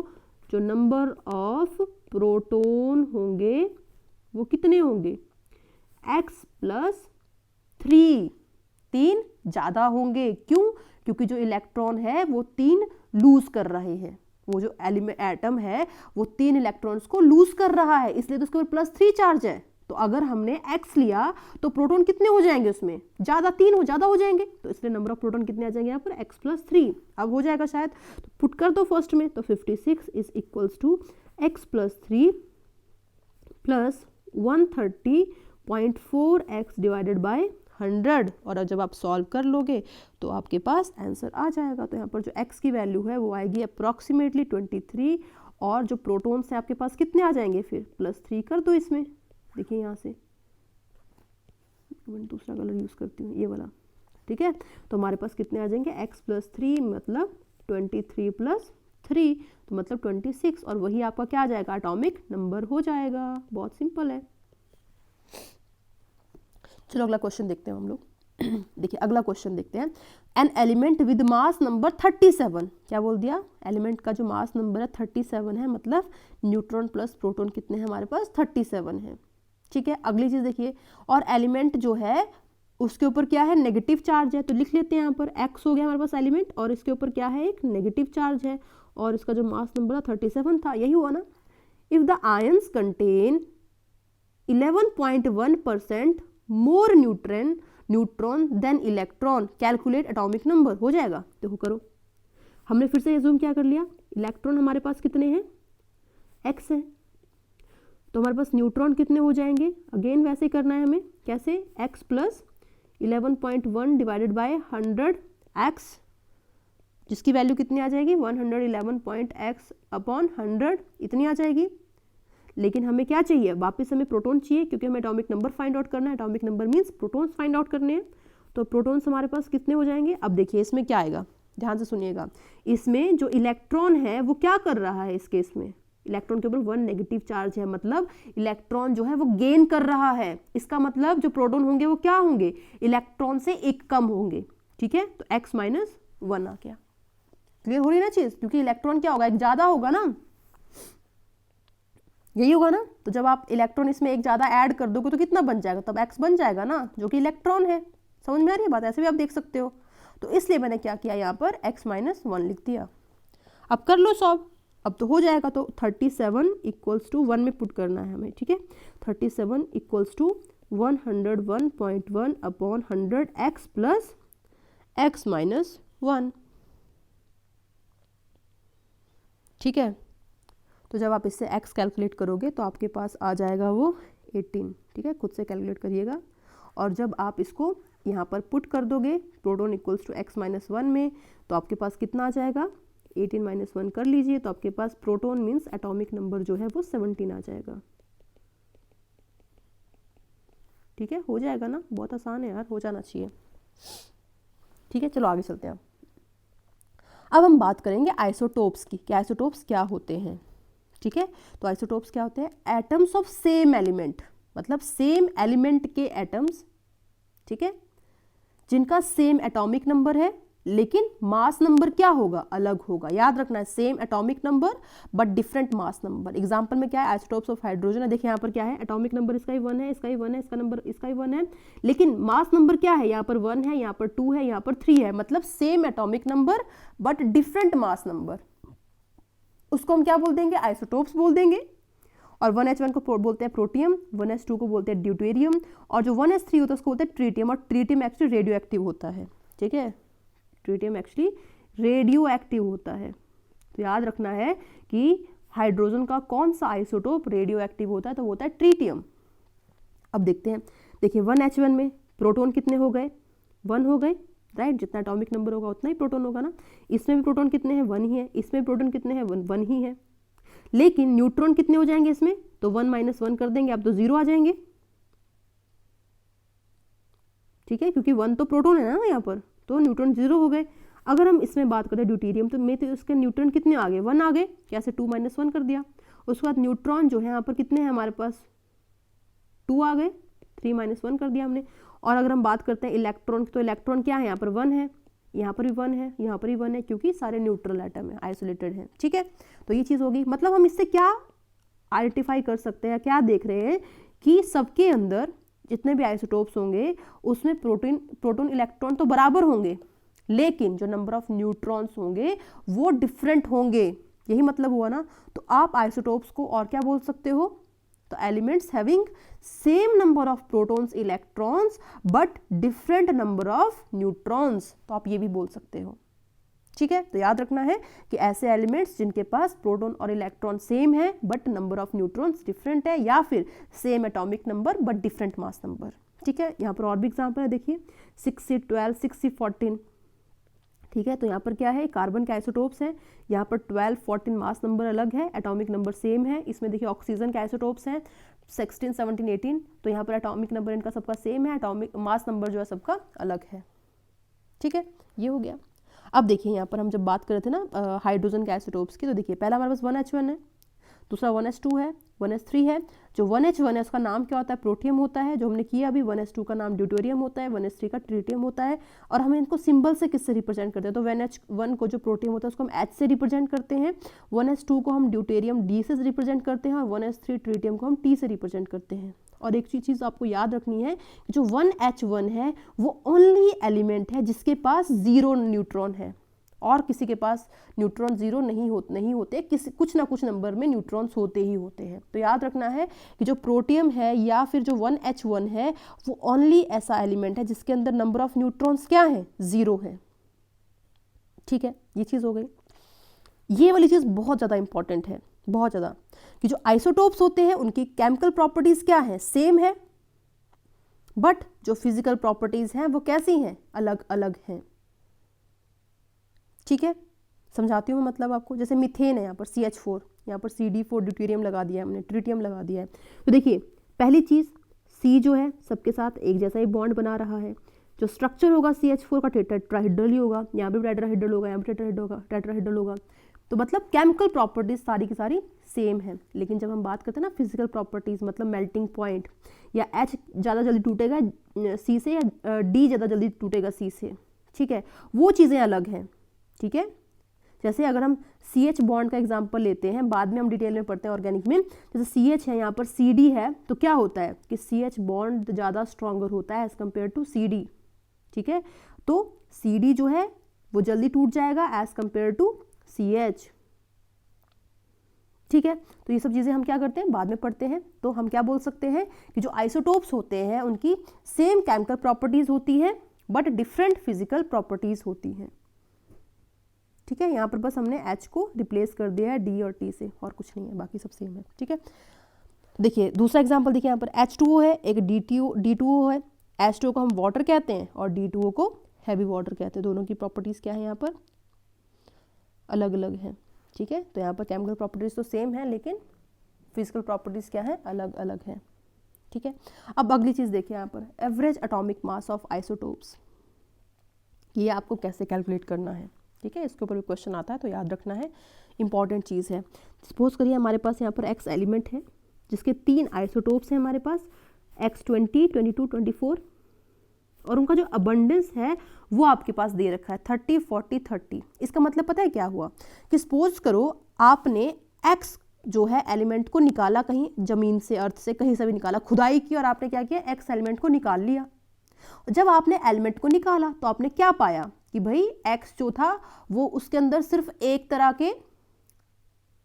जो नंबर ऑफ प्रोटॉन होंगे वो कितने होंगे, x + 3, 3 ज़्यादा होंगे। क्यों, क्योंकि जो इलेक्ट्रॉन है वो 3 लूज कर रहे हैं, वो जो एटम है वो 3 इलेक्ट्रॉन्स को लूज कर रहा है, इसलिए तो उसके ऊपर +3 चार्ज है। तो अगर हमने x लिया तो प्रोटॉन कितने हो जाएंगे उसमें, ज़्यादा हो जाएंगे, तो इसलिए नंबर ऑफ प्रोटॉन कितने आ जाएंगे यहाँ पर, x + 3। अब हो जाएगा शायद, तो पुट कर दो फर्स्ट में, तो 56 is equals to x + 3 + 130.4x / 100। और जब आप सॉल्व कर लोगे तो आपके पास आंसर आ जाएगा। तो यहाँ पर जो x की वैल्यू है वो आएगी अप्रॉक्सीमेटली 23, और जो प्रोटॉन्स है आपके पास कितने आ जाएंगे, फिर +3 कर दो इसमें। देखिए यहाँ से मैं दूसरा कलर यूज़ करती हूँ, ये वाला, ठीक है। तो हमारे पास कितने आ जाएंगे, x + 3 मतलब 23 + 3, तो मतलब 26, और वही आपका क्या आ जाएगा, एटॉमिक नंबर हो जाएगा। बहुत सिंपल है। चलो अगला क्वेश्चन देखते हैं हम लोग। देखिए अगला क्वेश्चन देखते हैं। An element with mass number 37, क्या बोल दिया, एलिमेंट का जो मास नंबर है 37 है, मतलब न्यूट्रॉन प्लस प्रोटॉन कितने हैं हमारे पास, 37 है। ठीक है, अगली चीज देखिए, और एलिमेंट जो है उसके ऊपर क्या है, नेगेटिव चार्ज है, तो लिख लेते हैं यहाँ पर x हो गया हमारे पास एलिमेंट, और इसके ऊपर क्या है, एक नेगेटिव चार्ज है, और इसका जो मास नंबर था 37 था, यही हुआ ना। If the ions contain 11.1% more neutron than electron, calculate atomic number, हो जाएगा। देखो करो, हमने फिर से एज्यूम क्या कर लिया, इलेक्ट्रॉन हमारे पास कितने हैं, x है, तो हमारे पास न्यूट्रॉन कितने हो जाएंगे, अगेन वैसे करना है हमें, कैसे, x plus 11.1 divided by 100x, जिसकी वैल्यू कितनी आ जाएगी, 111.x अपॉन 100, इतनी आ जाएगी। लेकिन हमें क्या चाहिए, वापस हमें प्रोटॉन चाहिए, क्योंकि हमें एटॉमिक नंबर फाइंड आउट करना है, atomic number means protons find out करने हैं। तो प्रोटॉन्स हमारे पास कितने हो जाएंगे, अब देखिए इसमें क्या आएगा, ध्यान से सुनिएगा, इसमें जो इलेक्ट्रॉन है वो क्या कर रहा है, इस केस में इलेक्ट्रॉन के ऊपर 1 नेगेटिव चार्ज है, मतलब इलेक्ट्रॉन जो है वो गेन कर रहा है, इसका मतलब जो प्रोटॉन होंगे वो क्या होंगे, इलेक्ट्रॉन से एक कम होंगे। ठीक है, तो x माइनस 1 आ गया। क्लियर हो रही ना चीज, क्योंकि इलेक्ट्रॉन क्या होगा, एक ज्यादा होगा ना, यही होगा ना। तो जब आप इलेक्ट्रॉन इसमें एक ज्यादा ऐड कर दोगे तो कितना बन जाएगा, तब x बन जाएगा ना, जो कि इलेक्ट्रॉन है। समझ में आ रही है बात, ऐसे भी आप देख सकते हो। तो इसलिए मैंने क्या किया, यहाँ पर x माइनस 1 लिख दिया। अब कर लो सॉल्व, अब तो हो जाएगा। तो 37 इक्वल्स टू 1 में पुट करना है हमें। ठीक है, 37 equals to 101.1 upon 100 x plus x minus 1। ठीक है, तो जब आप इससे x कैलकुलेट करोगे तो आपके पास आ जाएगा वो 18। ठीक है, खुद से कैलकुलेट करिएगा। और जब आप इसको यहाँ पर पुट कर दोगे proton equals to x minus 1 में, तो आपके पास कितना आ जाएगा, 18 माइनस 1 कर लीजिए, तो आपके पास प्रोटॉन मीन्स एटॉमिक नंबर जो है वो 17 आ जाएगा। ठीक है, हो जाएगा ना, बहुत आसान है यार, हो जाना चाहिए। ठीक है, चलो आगे चलते हैं। अब हम बात करेंगे आइसोटोप्स की, कि आइसोटोप्स क्या होते हैं। ठीक है, तो आइसोटोप्स क्या होते हैं, एटम्स ऑफ सेम एलिमेंट, मतलब सेम एलिमेंट के एटम्स, ठीक है, जिनका सेम एटॉमिक नंबर है, लेकिन मास नंबर क्या होगा, अलग होगा। याद रखना है, same atomic number but different mass number. Example में क्या है, आइसोटोप्स ऑफ हाइड्रोजन है, देखिए यहाँ पर क्या है, एटॉमिक नंबर इसका ही 1 है, इसका ही 1 है, इसका नंबर इसका ही 1 है, लेकिन मास नंबर क्या है, यहाँ पर 1 है, यहाँ पर 2 है, यहाँ पर 3 है, मतलब same atomic number but different mass number, उसको हम क्या बोल देंगे, आइसोटोप्स बोल देंगे। और 1H1 को बोलते हैं प्रोटियम, 1H2 को बोलते हैं ड्यूटेरियम, और जो 1H3 होता है उसको बोलते हैं ट्रीटियम, और ट्रीटियम एक्चुअली रेडियो एक्टिव होता है। ठीक है, ट्रीटियम एक्चुअली रेडियो एक्टिव होता है। तो याद रखना है कि हाइड्रोजन का कौन सा आइसोटोप रेडियो एक्टिव होता है, तो वो होता है ट्रीटियम। अब देखते हैं, देखिए 1H1 में प्रोटॉन कितने हो गए, 1 हो गए, राइट, जितना एटॉमिक नंबर होगा उतना ही प्रोटॉन होगा ना। इसमें भी प्रोटॉन कितने हैं, 1 ही है, इसमें प्रोटॉन कितने हैं, 1 ही है, लेकिन न्यूट्रॉन कितने हो जाएंगे इसमें, तो 1 माइनस 1 कर देंगे, अब तो 0 आ जाएंगे। ठीक है, क्योंकि 1 तो प्रोटॉन है ना यहाँ पर, तो न्यूट्रॉन 0 हो गए। अगर हम इसमें बात करें ड्यूटेरियम, तो में तो उसके न्यूट्रॉन कितने आ गए, 1 आ गए, कैसे 2 माइनस 1 कर दिया। उसके बाद न्यूट्रॉन जो है यहाँ पर कितने हैं हमारे पास, 2 आ गए, 3 माइनस 1 कर दिया हमने। और अगर हम बात करते हैं इलेक्ट्रॉन, तो इलेक्ट्रॉन क्या है, यहाँ पर 1 है, यहाँ पर भी 1 है, यहाँ पर भी 1 है, क्योंकि सारे न्यूट्रल एटम है, आइसोलेटेड है। ठीक है, तो ये चीज़ होगी। मतलब हम इससे क्या आइडेंटिफाई कर सकते हैं, क्या देख रहे हैं कि सबके अंदर जितने भी आइसोटोप्स होंगे उसमें प्रोटॉन इलेक्ट्रॉन तो बराबर होंगे, लेकिन जो नंबर ऑफ न्यूट्रॉन्स होंगे वो डिफरेंट होंगे। यही मतलब हुआ ना। तो आप आइसोटोप्स को और क्या बोल सकते हो, तो elements having same number of protons electrons but different number of neutrons, तो आप ये भी बोल सकते हो। ठीक है, तो याद रखना है कि ऐसे एलिमेंट्स जिनके पास प्रोटॉन और इलेक्ट्रॉन सेम है but number of neutrons different है, या फिर same atomic number but different mass number. ठीक है, यहाँ पर और भी एग्जांपल है, देखिए 6C12 6C14। ठीक है, तो यहाँ पर क्या है, कार्बन के आइसोटोप्स हैं, यहाँ पर 12 14 मास नंबर अलग है, एटॉमिक नंबर सेम है। इसमें देखिए ऑक्सीजन के आइसोटोप्स हैं 16 17 18, तो यहाँ पर एटॉमिक नंबर इनका सबका सेम है, एटॉमिक मास नंबर जो है सबका अलग है। ठीक है, ये हो गया। अब देखिए यहाँ पर हम जब बात कर रहे थे ना हाइड्रोजन के आइसोटोप्स की, तो देखिए पहला हमारे पास 1H1 है, दूसरा 1S2 है, 1S3 है। जो 1H1 है उसका नाम क्या होता है, प्रोटियम होता है, जो हमने किया अभी। 1S2 का नाम ड्यूटेरियम होता है, 1S3 का ट्रिटियम होता है। और हम इनको सिंबल से किससे रिप्रेजेंट करते हैं, तो 1H1 को जो प्रोटियम होता है उसको हम H से रिप्रेजेंट करते हैं, 1S2 को हम ड्यूटेरियम D से रिप्रेजेंट करते हैं, और 1S3 ट्रिटियम को हम T से रिप्रेजेंट करते हैं। और एक चीज़ आपको याद रखनी है, जो 1H1 है वो ओनली एलिमेंट है जिसके पास 0 न्यूट्रॉन है, और किसी के पास न्यूट्रॉन 0 नहीं होते, कुछ ना कुछ नंबर में न्यूट्रॉन्स होते ही होते हैं। तो याद रखना है कि जो प्रोटियम है या फिर जो 1H1 है वो ओनली ऐसा एलिमेंट है जिसके अंदर नंबर ऑफ न्यूट्रॉन्स क्या है, 0 है। ठीक है, ये चीज़ हो गई। ये वाली चीज़ बहुत ज़्यादा इंपॉर्टेंट है, बहुत ज़्यादा, कि जो आइसोटोप्स होते हैं उनकी केमिकल प्रॉपर्टीज़ क्या है, सेम है, बट जो फिजिकल प्रॉपर्टीज़ हैं वो कैसी हैं, अलग अलग हैं। ठीक है, समझाती हूँ मैं मतलब आपको। जैसे मीथेन है, यहाँ पर CH4, यहाँ पर CD4 ड्यूटेरियम लगा दिया है हमने, ट्रिटियम लगा दिया है। तो देखिए पहली चीज़, C जो है सबके साथ एक जैसा ही बॉन्ड बना रहा है। जो स्ट्रक्चर होगा CH4 का टेट्राहेड्रल ही होगा, यहाँ भी टेट्राहेड्रल होगा, यहाँ भी टेट्राहेड्रल होगा। तो मतलब केमिकल प्रॉपर्टीज सारी की सारी सेम है। लेकिन जब हम बात करते हैं ना फिजिकल प्रॉपर्टीज, मतलब मेल्टिंग पॉइंट, या H ज़्यादा जल्दी टूटेगा C से, या D ज़्यादा जल्दी टूटेगा C से, ठीक है, वो चीज़ें अलग हैं। ठीक है, जैसे अगर हम CH बॉन्ड का एग्जांपल लेते हैं, बाद में हम डिटेल में पढ़ते हैं ऑर्गेनिक में। जैसे CH है, यहाँ पर CD है, तो क्या होता है कि CH बॉन्ड ज़्यादा स्ट्रॉन्गर होता है एज कम्पेयर टू CD। ठीक है, तो CD जो है वो जल्दी टूट जाएगा एज कम्पेयर टू CH। ठीक है, तो ये सब चीज़ें हम क्या करते हैं, बाद में पढ़ते हैं। तो हम क्या बोल सकते हैं कि जो आइसोटोप्स होते हैं उनकी सेम केमिकल प्रॉपर्टीज होती हैं बट डिफरेंट फिजिकल प्रॉपर्टीज होती हैं। ठीक है, यहाँ पर बस हमने H को रिप्लेस कर दिया है D और T से, और कुछ नहीं है, बाकी सब सेम है। ठीक है, देखिए दूसरा एग्जांपल देखिए, यहाँ पर H2O है, एक D2O है। H2O को हम वाटर कहते हैं और D2O को हैवी वाटर कहते हैं। दोनों की प्रॉपर्टीज़ क्या है, यहाँ पर अलग अलग हैं। ठीक है, तो यहाँ पर केमिकल प्रॉपर्टीज़ तो सेम है लेकिन फिजिकल प्रॉपर्टीज़ क्या है, अलग अलग है। ठीक है, अब अगली चीज़ देखिए यहाँ पर average atomic mass of isotopes. ये आपको कैसे कैलकुलेट करना है। ठीक है, इसके ऊपर भी क्वेश्चन आता है तो याद रखना है, इंपॉर्टेंट चीज़ है। सपोज करिए हमारे पास यहाँ पर X एलिमेंट है जिसके 3 आइसोटोप्स हैं हमारे पास, X20, 22, 24, और उनका जो अबंडेंस है वो आपके पास दे रखा है 30, 40, 30। इसका मतलब पता है क्या हुआ कि सपोज करो आपने X जो है एलिमेंट को निकाला कहीं जमीन से, अर्थ से, कहीं से भी निकाला, खुदाई की, और आपने क्या किया, X एलिमेंट को निकाल लिया। जब आपने एलिमेंट को निकाला तो आपने क्या पाया कि भाई X जो था वो उसके अंदर सिर्फ एक तरह के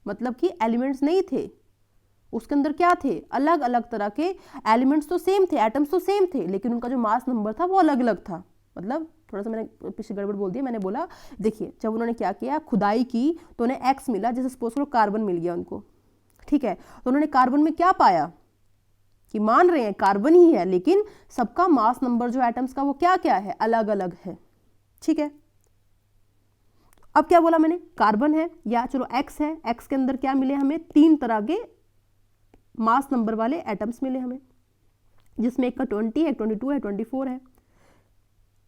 मतलब कि एलिमेंट्स नहीं थे, उसके अंदर क्या थे, अलग अलग तरह के एलिमेंट्स तो सेम थे, एटम्स तो सेम थे, लेकिन उनका जो मास नंबर था वो अलग अलग था। मतलब थोड़ा सा मैंने पीछे गड़बड़ बोल दिया, मैंने बोला देखिए जब उन्होंने क्या किया, खुदाई की तो उन्हें X मिला, जैसे सपोज करो कार्बन मिल गया उनको। ठीक है, तो उन्होंने कार्बन में क्या पाया कि मान रहे हैं कार्बन ही है लेकिन सबका मास नंबर जो एटम्स का वो क्या क्या है, अलग अलग है। ठीक है, अब क्या बोला मैंने, कार्बन है या चलो X है, X के अंदर क्या मिले हमें, 3 तरह के मास नंबर वाले एटम्स मिले हमें, जिसमें एक का 20 है, 22 है, 24 है,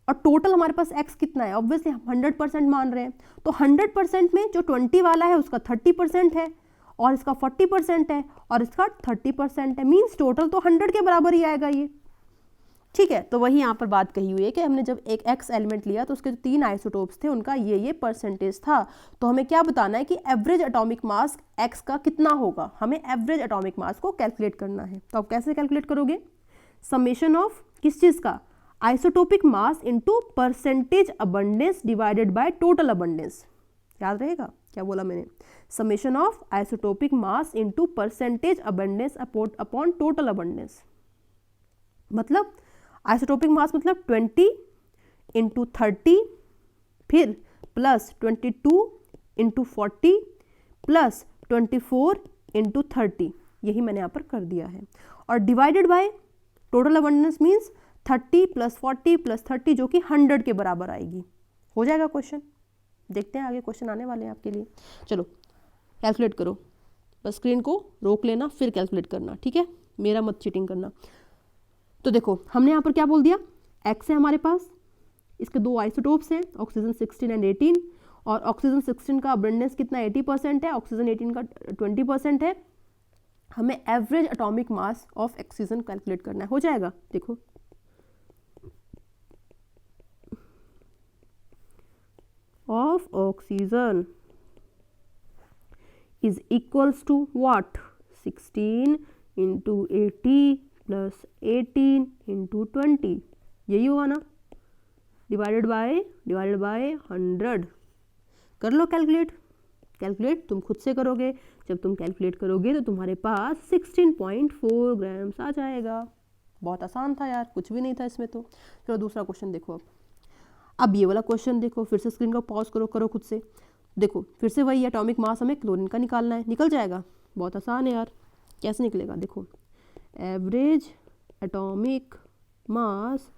और टोटल हमारे पास X कितना है, ऑब्वियसली हम 100% मान रहे हैं, तो 100% में जो 20 वाला है उसका 30% है, और इसका 40% है, और इसका 30% है, मीन्स टोटल तो 100 के बराबर ही आएगा ये। ठीक है, तो वही यहाँ पर बात कही हुई है कि हमने जब एक X एलिमेंट लिया तो उसके जो 3 आइसोटोप्स थे उनका ये परसेंटेज था। तो हमें क्या बताना है कि एवरेज एटॉमिक मास X का कितना होगा, हमें एवरेज एटॉमिक मास को कैलकुलेट करना है। तो आप कैसे कैलकुलेट करोगे, समेशन ऑफ किस चीज़ का, isotopic mass into percentage abundance divided by total abundance. याद रहेगा क्या बोला मैंने, summation of isotopic mass into percentage abundance upon total abundance. मतलब आइसोटोपिक मास मतलब 20 इंटू 30, फिर प्लस 22 इंटू 40 प्लस 24 इंटू 30, यही मैंने यहाँ पर कर दिया है, और divided by total abundance means 30 plus 40 plus 30 जो कि 100 के बराबर आएगी। हो जाएगा क्वेश्चन, देखते हैं आगे क्वेश्चन आने वाले हैं आपके लिए। चलो कैलकुलेट करो, बस स्क्रीन को रोक लेना फिर कैलकुलेट करना, ठीक है, मेरा मत चीटिंग करना। तो देखो हमने यहाँ पर क्या बोल दिया, X है हमारे पास, इसके दो आइसोटोप्स हैं, ऑक्सीजन 16 एंड 18, और ऑक्सीजन 16 का अबंडेंस कितना 80% है, ऑक्सीजन 18 का 20% है। हमें average atomic mass of oxygen calculate करना है। हो जाएगा, देखो of oxygen is equals to what, 16 into 80 plus 18 into 20, यही होगा ना, डिवाइडेड बाय 100। कर लो कैलकुलेट तुम खुद से करोगे। जब तुम कैलकुलेट करोगे तो तुम्हारे पास 16.4 ग्राम्स आ जाएगा। बहुत आसान था यार, कुछ भी नहीं था इसमें तो। चलो दूसरा क्वेश्चन देखो। अब ये वाला क्वेश्चन देखो, फिर से स्क्रीन को पॉज करो खुद से देखो। फिर से वही एटॉमिक मास हमें क्लोरीन का निकालना है। निकल जाएगा, बहुत आसान है यार। कैसे निकलेगा देखो, average atomic mass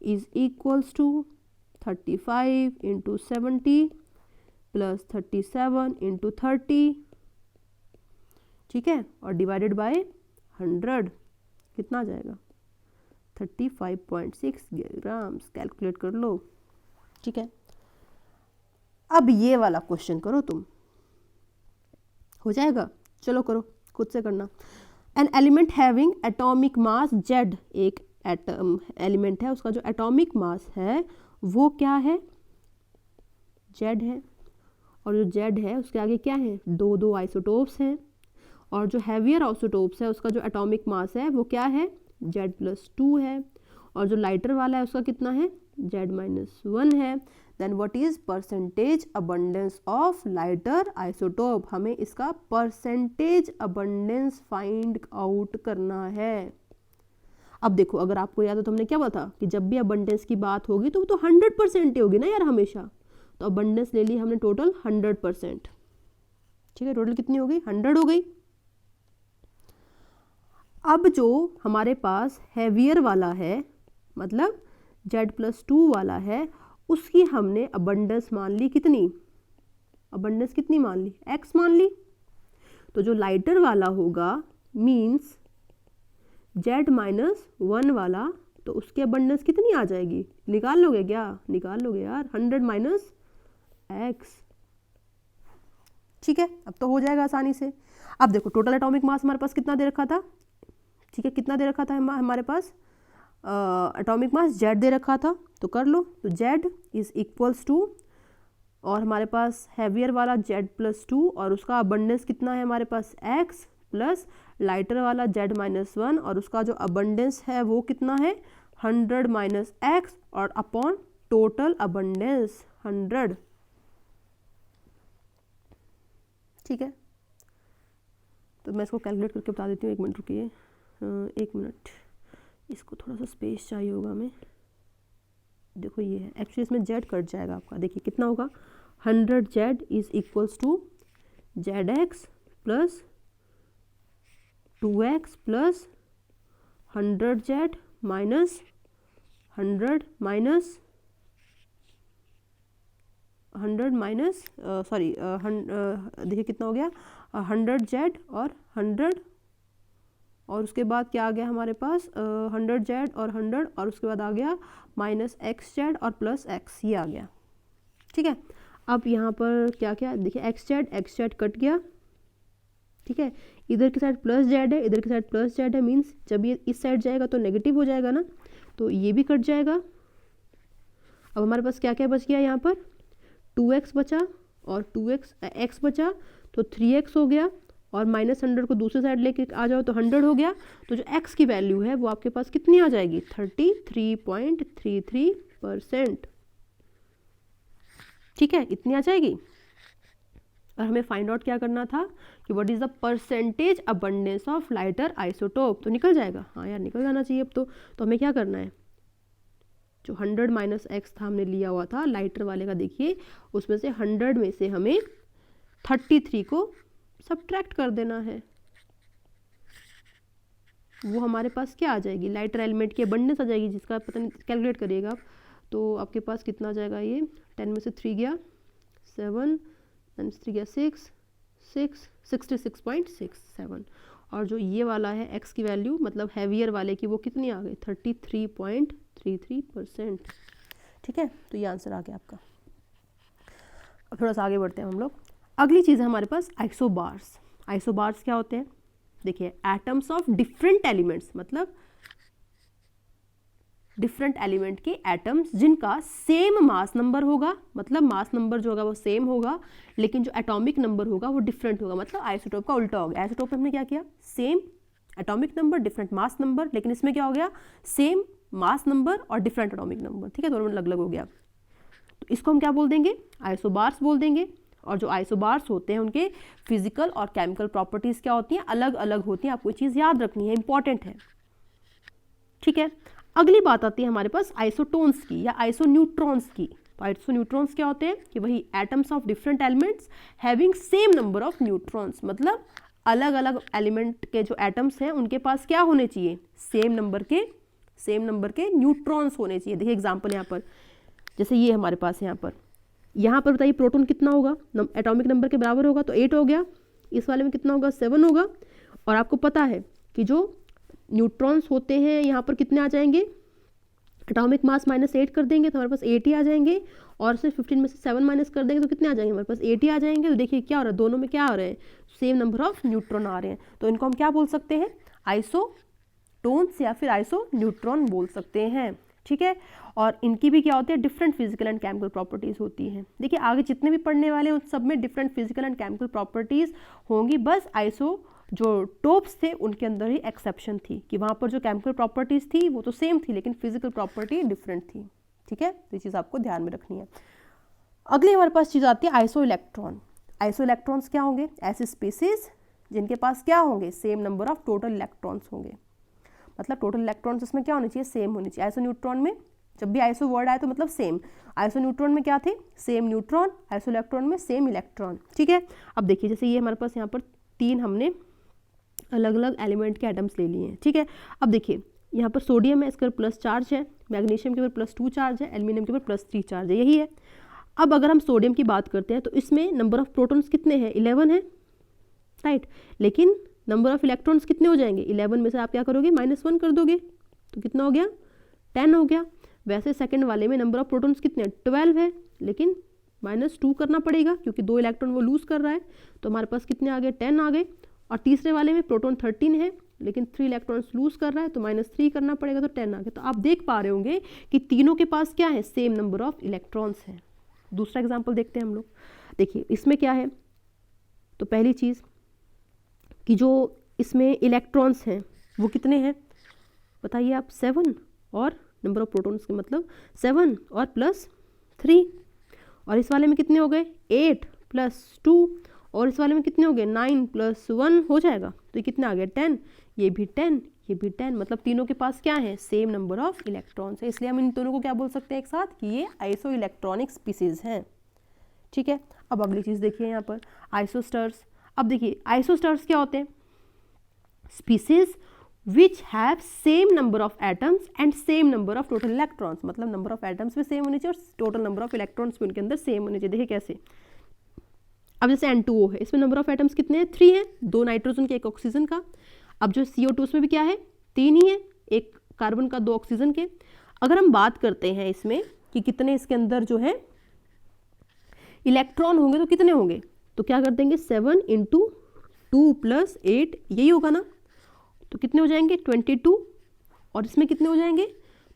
is equals to 35 into 70 plus 37 into 30, ठीक है, और डिवाइडेड बाय 100, कितना आ जाएगा 35.6 ग्राम्स। कैलकुलेट कर लो, ठीक है। अब ये वाला क्वेश्चन करो तुम, हो जाएगा। चलो करो, खुद से करना। An element having atomic mass Z, एक एटम एलिमेंट है, उसका जो एटॉमिक मास है वो क्या है, जेड है। और जो जेड है उसके आगे क्या है, दो आइसोटोप्स हैं। और जो हैवियर आइसोटोप्स है उसका जो एटॉमिक मास है वो क्या है, Z+2 है। और जो लाइटर वाला है उसका कितना है, Z-1 है। Then what is percentage abundance of lighter isotope, हमें इसका परसेंटेज अबंडेंस फाइंड आउट करना है। अब देखो, अगर आपको याद हो तो हमने क्या बोला था कि जब भी अबंडेंस की बात होगी तो वो तो 100% ही होगी ना यार हमेशा। तो अबंडेंस ले ली हमने टोटल 100%, ठीक है। टोटल कितनी हो गई, 100 हो गई। अब जो हमारे पास हैवियर वाला है, मतलब Z+2 वाला है, उसकी हमने अबंडेंस मान ली कितनी, अबंडेंस कितनी मान ली, X मान ली। तो जो लाइटर वाला होगा मीन्स Z-1 वाला, तो उसकी अबंडेंस कितनी आ जाएगी, निकाल लोगे क्या, निकाल लोगे यार, 100 माइनस X, ठीक है। अब तो हो जाएगा आसानी से। अब देखो टोटल एटॉमिक मास हमारे पास कितना दे रखा था, ठीक है, कितना दे रखा था हमारे पास, एटॉमिक मास Z दे रखा था। तो कर लो, तो Z इज इक्वल्स टू, और हमारे पास हैवियर वाला Z+2 और उसका अबंडेंस कितना है हमारे पास X, प्लस लाइटर वाला Z-1 और उसका जो अबंडेंस है वो कितना है 100 माइनस X, और अपॉन टोटल अबंडेंस 100, ठीक है। तो मैं इसको कैलकुलेट करके बता देती हूँ, 1 मिनट रुकिए, 1 मिनट, इसको थोड़ा सा स्पेस चाहिए होगा हमें। देखो ये है, एक्चुअली इसमें Z कट जाएगा आपका, देखिए कितना होगा, 100Z is equals to ZX plus 2X plus 100Z minus 100 minus sorry, देखिए कितना हो गया, 100Z और 100, और उसके बाद क्या आ गया हमारे पास 100Z और 100, और उसके बाद आ गया माइनस XZ और प्लस X, ये आ गया, ठीक है। अब यहाँ पर क्या क्या देखिए, XZ कट गया, ठीक है। इधर की साइड प्लस Z है, इधर की साइड प्लस Z है, मीन्स जब ये इस साइड जाएगा तो नेगेटिव हो जाएगा ना, तो ये भी कट जाएगा। अब हमारे पास क्या क्या बच गया, यहाँ पर 2X बचा और 2X बचा, तो 3X हो गया, और माइनस 100 को दूसरी साइड लेके आ जाओ तो 100 हो गया। तो जो X की वैल्यू है वो आपके पास कितनी आ जाएगी, 33.33%, ठीक है, इतनी आ जाएगी। और हमें फाइंड आउट क्या करना था कि what is the percentage abundance of lighter isotope, तो निकल जाएगा, हाँ यार निकल जाना चाहिए अब तो हमें क्या करना है, जो 100 माइनस X था हमने लिया हुआ था लाइटर वाले का, देखिए उसमें से 100 में से हमें 33 को सब्ट्रैक्ट कर देना है। वो हमारे पास क्या आ जाएगी, लाइटर एलिमेंट की अबंडेंस आ जाएगी, जिसका पता नहीं, कैलकुलेट करिएगा आप। तो आपके पास कितना आ जाएगा, ये 10 में से 3 गया 7, 10 से 3 गया 6, 66.67, और जो ये वाला है X की वैल्यू मतलब हैवियर वाले की, वो कितनी आ गई 33.33%, ठीक है, तो ये आंसर आ गया आपका। अब थोड़ा सा आगे बढ़ते हैं हम लोग। अगली चीज़ है हमारे पास आइसोबार्स। आइसोबार्स क्या होते हैं? देखिए, एटम्स ऑफ डिफरेंट एलिमेंट्स, मतलब डिफरेंट एलिमेंट के एटम्स जिनका सेम मास नंबर होगा, मतलब मास नंबर जो होगा वो सेम होगा, लेकिन जो एटॉमिक नंबर होगा वो डिफरेंट होगा, मतलब आइसोटोप का उल्टा हो गया। आइसोटोप में हमने क्या किया? Same atomic number different mass number, लेकिन इसमें क्या हो गया? सेम मास नंबर और डिफरेंट एटॉमिक नंबर। ठीक है, दोनों में अलग अलग हो गया। तो इसको हम क्या बोल देंगे? आइसोबार्स बोल देंगे। और जो आइसोबार्स होते हैं उनके फिजिकल और केमिकल प्रॉपर्टीज क्या होती हैं? अलग अलग होती हैं। आपको ये चीज़ याद रखनी है, इंपॉर्टेंट है। ठीक है, अगली बात आती है हमारे पास आइसोटोन्स की या आइसोन्यूट्रॉन्स की। तो आइसोन्यूट्रॉन्स क्या होते हैं? कि वही atoms of different elements having same number of neutrons, मतलब अलग अलग एलिमेंट के जो एटम्स हैं उनके पास क्या होने चाहिए? सेम नंबर के न्यूट्रॉन्स होने चाहिए। देखिए एग्जांपल यहाँ पर, जैसे ये हमारे पास यहाँ पर बताइए प्रोटॉन कितना होगा? एटॉमिक नंबर के बराबर होगा तो 8 हो गया। इस वाले में कितना होगा? 7 होगा। और आपको पता है कि जो न्यूट्रॉन्स होते हैं यहाँ पर कितने आ जाएंगे? एटॉमिक मास -8 कर देंगे तो हमारे पास 8 ही आ जाएंगे। और सिर्फ 15 में से 7 माइनस कर देंगे तो कितने आ जाएंगे? हमारे पास 8 ही आ जाएंगे। तो देखिए क्या हो रहा है, दोनों में क्या आ रहे हैं? सेम नंबर ऑफ न्यूट्रॉन आ रहे हैं। तो इनको हम क्या बोल सकते हैं? आइसोटोन्स या फिर आइसोन्यूट्रॉन बोल सकते हैं। ठीक है, और इनकी भी क्या होती है? Different physical and chemical properties होती हैं। देखिए आगे जितने भी पढ़ने वाले हैं उन सब में different physical and chemical properties होंगी, बस आइसो जो टोप्स थे उनके अंदर ही एक्सेप्शन थी कि वहाँ पर जो केमिकल प्रॉपर्टीज थी वो तो सेम थी लेकिन फिजिकल प्रॉपर्टी डिफरेंट थी। ठीक है, तो ये चीज़ आपको ध्यान में रखनी है। अगली हमारे पास चीज़ आती है आइसो इलेक्ट्रॉन। आइसो इलेक्ट्रॉन्स क्या होंगे? ऐसे स्पीसीज जिनके पास क्या होंगे? Same number of total electrons होंगे, मतलब टोटल इलेक्ट्रॉन्स इसमें क्या होने चाहिए? सेम होने चाहिए। आइसो न्यूट्रॉन में जब भी आइसो वर्ड आए तो मतलब सेम। आइसो न्यूट्रॉन में क्या थे? Same neutron. आइसो इलेक्ट्रॉन में सेम इलेक्ट्रॉन। ठीक है, अब देखिए जैसे ये हमारे पास यहाँ पर 3 हमने अलग अलग एलिमेंट के एटम्स ले लिए हैं। ठीक है, अब देखिए यहाँ पर सोडियम है, इसके ऊपर प्लस चार्ज है, मैग्नीशियम के ऊपर +2 चार्ज है, एल्यूमिनियम के ऊपर +3 चार्ज है, यही है। अब अगर हम सोडियम की बात करते हैं तो इसमें नंबर ऑफ प्रोटॉन्स कितने हैं? 11 है, राइट। लेकिन नंबर ऑफ इलेक्ट्रॉन्स कितने हो जाएंगे? 11 में से आप क्या करोगे? -1 कर दोगे तो कितना हो गया? 10 हो गया। वैसे सेकंड वाले में नंबर ऑफ प्रोटॉन्स कितने हैं? 12 है, लेकिन -2 करना पड़ेगा क्योंकि 2 इलेक्ट्रॉन वो लूज कर रहा है, तो हमारे पास कितने आ गए? 10 आ गए। और तीसरे वाले में प्रोटॉन 13 है लेकिन 3 इलेक्ट्रॉन्स लूज कर रहा है तो -3 करना पड़ेगा, तो 10 आ गया। तो आप देख पा रहे होंगे कि तीनों के पास क्या है? सेम नंबर ऑफ इलेक्ट्रॉन्स है। दूसरा एग्जाम्पल देखते हैं हम लोग। देखिए इसमें क्या है, तो पहली चीज़ कि जो इसमें इलेक्ट्रॉन्स हैं वो कितने हैं बताइए आप? 7। और नंबर ऑफ प्रोटॉन्स के मतलब 7 और +3। और इस वाले में कितने हो गए? 8 + 2। और इस वाले में कितने हो गए? 9 + 1 हो जाएगा, तो ये कितने आ गए? 10। ये भी 10, ये भी 10, मतलब तीनों के पास क्या है? सेम नंबर ऑफ इलेक्ट्रॉन्स है। इसलिए हम इन दोनों को क्या बोल सकते हैं एक साथ? कि ये आइसो इलेक्ट्रॉनिक स्पीसीज हैं। ठीक है, अब अगली चीज़ देखिए यहाँ पर आइसोस्टर्स। अब देखिए आइसोस्टर्स क्या होते हैं? Species which have same number of atoms and same number of total electrons, मतलब नंबर ऑफ एटम्स भी सेम होने चाहिए और टोटल नंबर ऑफ इलेक्ट्रॉन्स भी उनके अंदर सेम होने चाहिए। देखिए कैसे, अब जैसे N2O है, इसमें नंबर ऑफ एटम्स कितने हैं? 3 हैं, 2 नाइट्रोजन के 1 ऑक्सीजन का। अब जो CO2 उसमें भी क्या है? 3 ही है, 1 कार्बन का 2 ऑक्सीजन के। अगर हम बात करते हैं इसमें कि कितने इसके अंदर जो है इलेक्ट्रॉन होंगे तो कितने होंगे, तो क्या कर देंगे? 7 × 2 + 8, यही होगा ना, तो कितने हो जाएंगे? 22। और इसमें कितने हो जाएंगे?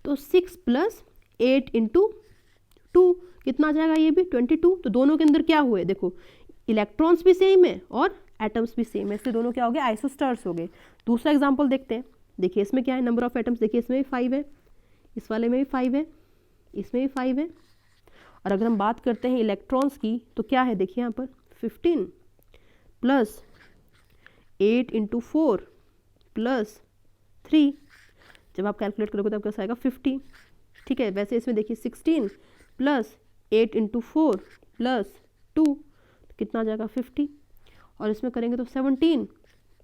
तो 6 + 8 × 2 कितना आ जाएगा? ये भी 22। तो दोनों के अंदर क्या हुए? देखो इलेक्ट्रॉन्स भी सेम है और एटम्स भी सेम है, इसलिए दोनों क्या हो गए? आइसोस्टर्स हो गए। दूसरा एग्जांपल देखते हैं। देखिए इसमें क्या है? नंबर ऑफ एटम्स देखिए इसमें भी 5 है, इस वाले में भी 5 है, इसमें भी 5 है। और अगर हम बात करते हैं इलेक्ट्रॉन्स की तो क्या है? देखिए यहाँ पर 15 + 8 × 4 + 3, जब आप कैलकुलेट करोगे तो आपके पास आएगा 50। ठीक है, वैसे इसमें देखिए 16 + 8 × 4 + 2 कितना आ जाएगा? 50। और इसमें करेंगे तो 17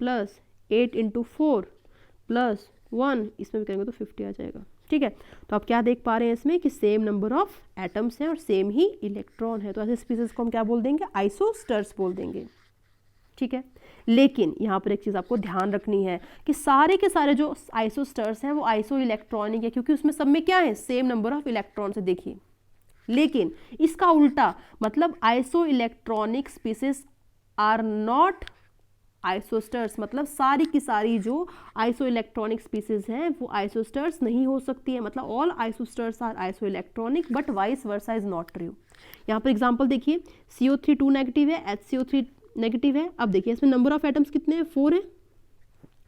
+ 8 × 4 + 1, इसमें भी करेंगे तो 50 आ जाएगा। ठीक है, तो आप क्या देख पा रहे हैं इसमें कि सेम नंबर ऑफ एटम्स हैं और सेम ही इलेक्ट्रॉन है, तो ऐसे स्पीसीज को हम क्या बोल देंगे? आइसोस्टर्स बोल देंगे। ठीक है, लेकिन यहाँ पर एक चीज़ आपको ध्यान रखनी है कि सारे के सारे जो आइसोस्टर्स हैं वो आइसो इलेक्ट्रॉनिक है, क्योंकि उसमें सब में क्या है? सेम नंबर ऑफ इलेक्ट्रॉन्स है। देखिए लेकिन इसका उल्टा मतलब isoelectronic species are not isosteres, मतलब सारी की सारी जो आइसो इलेक्ट्रॉनिक स्पीसीज हैं वो आइसोस्टर्स नहीं हो सकती है, मतलब all isosteres are isoelectronic but vice versa is not true. यहाँ पर एग्जांपल देखिए, CO3 2 नेगेटिव है, HCO3 नेगेटिव है। अब देखिए इसमें नंबर ऑफ एटम्स कितने हैं, 4 है,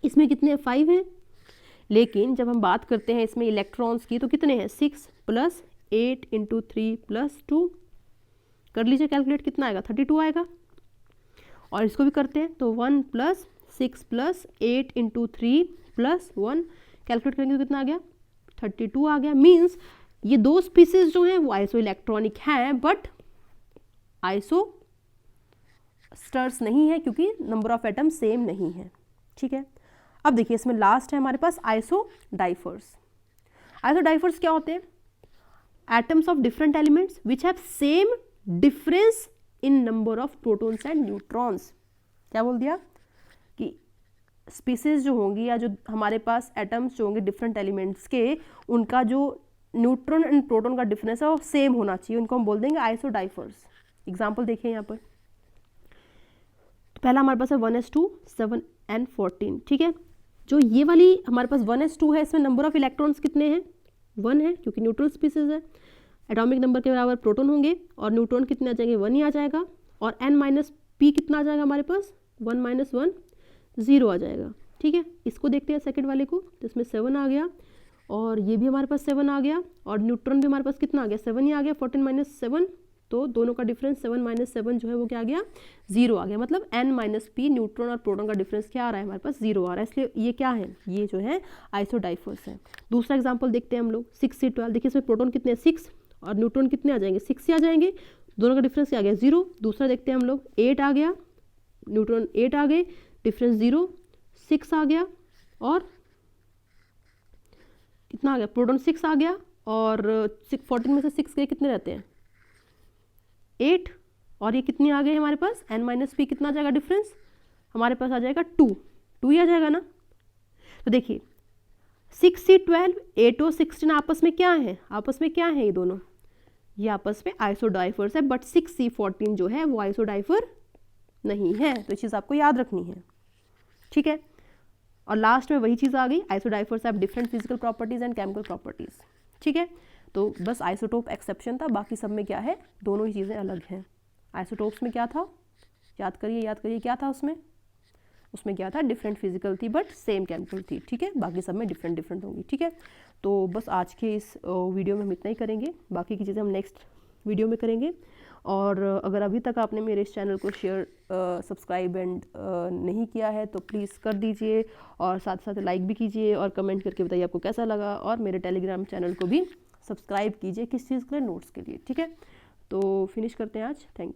इसमें कितने हैं, 5 हैं। लेकिन जब हम बात करते हैं इसमें इलेक्ट्रॉन्स की तो कितने हैं, 6 + 8 × 3 + 2, कर लीजिए कैलकुलेट, कितना आएगा, 32 आएगा। और इसको भी करते हैं तो 1 + 6 + 8 × 3 + 1, कैलकुलेट करेंगे तो कितना आ गया, 32 आ गया। मीन्स ये दो स्पीसीज जो हैं वो आइसो इलेक्ट्रॉनिक हैं बट आइसो स्टर्स नहीं है क्योंकि नंबर ऑफ एटम सेम नहीं है। ठीक है, अब देखिए इसमें लास्ट है हमारे पास आइसो डाइफर्स। आइसो डाइफर्स क्या होते हैं, atoms of different elements which have same difference in number of protons and neutrons. क्या बोल दिया कि स्पीसीज जो होंगी या जो हमारे पास एटम्स जो होंगे डिफरेंट एलिमेंट्स के, उनका जो न्यूट्रॉन एंड प्रोटॉन का डिफरेंस है वो सेम होना चाहिए, उनको हम बोल देंगे आइसो डाइफर्स। एग्जाम्पल देखिए यहाँ पर, तो पहला हमारे पास है 1s2 7 and 14। ठीक है, जो ये वाली हमारे पास 1s2 है इसमें नंबर ऑफ इलेक्ट्रॉन्स कितने हैं, 1 है क्योंकि न्यूट्रल स्पीसीज है। एटॉमिक नंबर के बराबर प्रोटॉन होंगे और न्यूट्रॉन कितने आ जाएंगे, 1 ही आ जाएगा। और n-p कितना आ जाएगा हमारे पास, 1 - 1 0 आ जाएगा। ठीक है, इसको देखते हैं सेकंड वाले को, तो इसमें 7 आ गया और ये भी हमारे पास 7 आ गया और न्यूट्रॉन भी हमारे पास कितना आ गया, 7 ही आ गया। 14 - 7, तो दोनों का डिफरेंस 7 - 7 जो है वो क्या आ गया, 0 आ गया। मतलब n-p न्यूट्रॉन और प्रोटॉन का डिफरेंस क्या आ रहा है, हमारे पास 0 आ रहा है, इसलिए ये क्या है, ये जो है आइसो डाइफर्स है। दूसरा एग्जाम्पल देखते हैं हम लोग, 6 से 12। देखिए इसमें प्रोटॉन कितने हैं, 6 और न्यूट्रॉन कितने आ जाएंगे, 6 ही आ जाएंगे, दोनों का डिफरेंस क्या आ गया, 0। दूसरा देखते हैं हम लोग, 8 आ गया, न्यूट्रॉन 8 आ गए, डिफरेंस 0, 6 आ गया और कितना आ गया, प्रोटॉन 6 आ गया और 14 में से 6 गए, कितने रहते हैं, 8। और ये कितने आ गए हमारे पास, n-p कितना आ जाएगा डिफरेंस, हमारे पास आ जाएगा 2 ही आ जाएगा ना। तो देखिए 6 से 12, 8 और 16 आपस में क्या है, आपस में क्या है, ये दोनों ये आपस में आइसो डाइफर्स है, बट 6 से 14 जो है वो आइसो डाइफर नहीं है, तो ये चीज़ आपको याद रखनी है। ठीक है, और लास्ट में वही चीज़ आ गई, isodiaphers have different physical properties and chemical properties. ठीक है, तो बस आइसोटोप एक्सेप्शन था, बाकी सब में क्या है, दोनों ही चीज़ें अलग हैं। आइसोटोप्स में क्या था, याद करिए क्या था उसमें क्या था, डिफरेंट फिजिकल थी बट सेम केमिकल थी। ठीक है, बाकी सब में डिफरेंट होंगी। ठीक है, तो बस आज के इस वीडियो में हम इतना ही करेंगे, बाकी की चीज़ें हम नेक्स्ट वीडियो में करेंगे। और अगर अभी तक आपने मेरे इस चैनल को शेयर सब्सक्राइब एंड नहीं किया है तो प्लीज़ कर दीजिए और साथ साथ लाइक भी कीजिए और कमेंट करके बताइए आपको कैसा लगा, और मेरे टेलीग्राम चैनल को भी सब्सक्राइब कीजिए, किस चीज़ के लिए, नोट्स के लिए। ठीक है, तो फिनिश करते हैं आज, थैंक यू।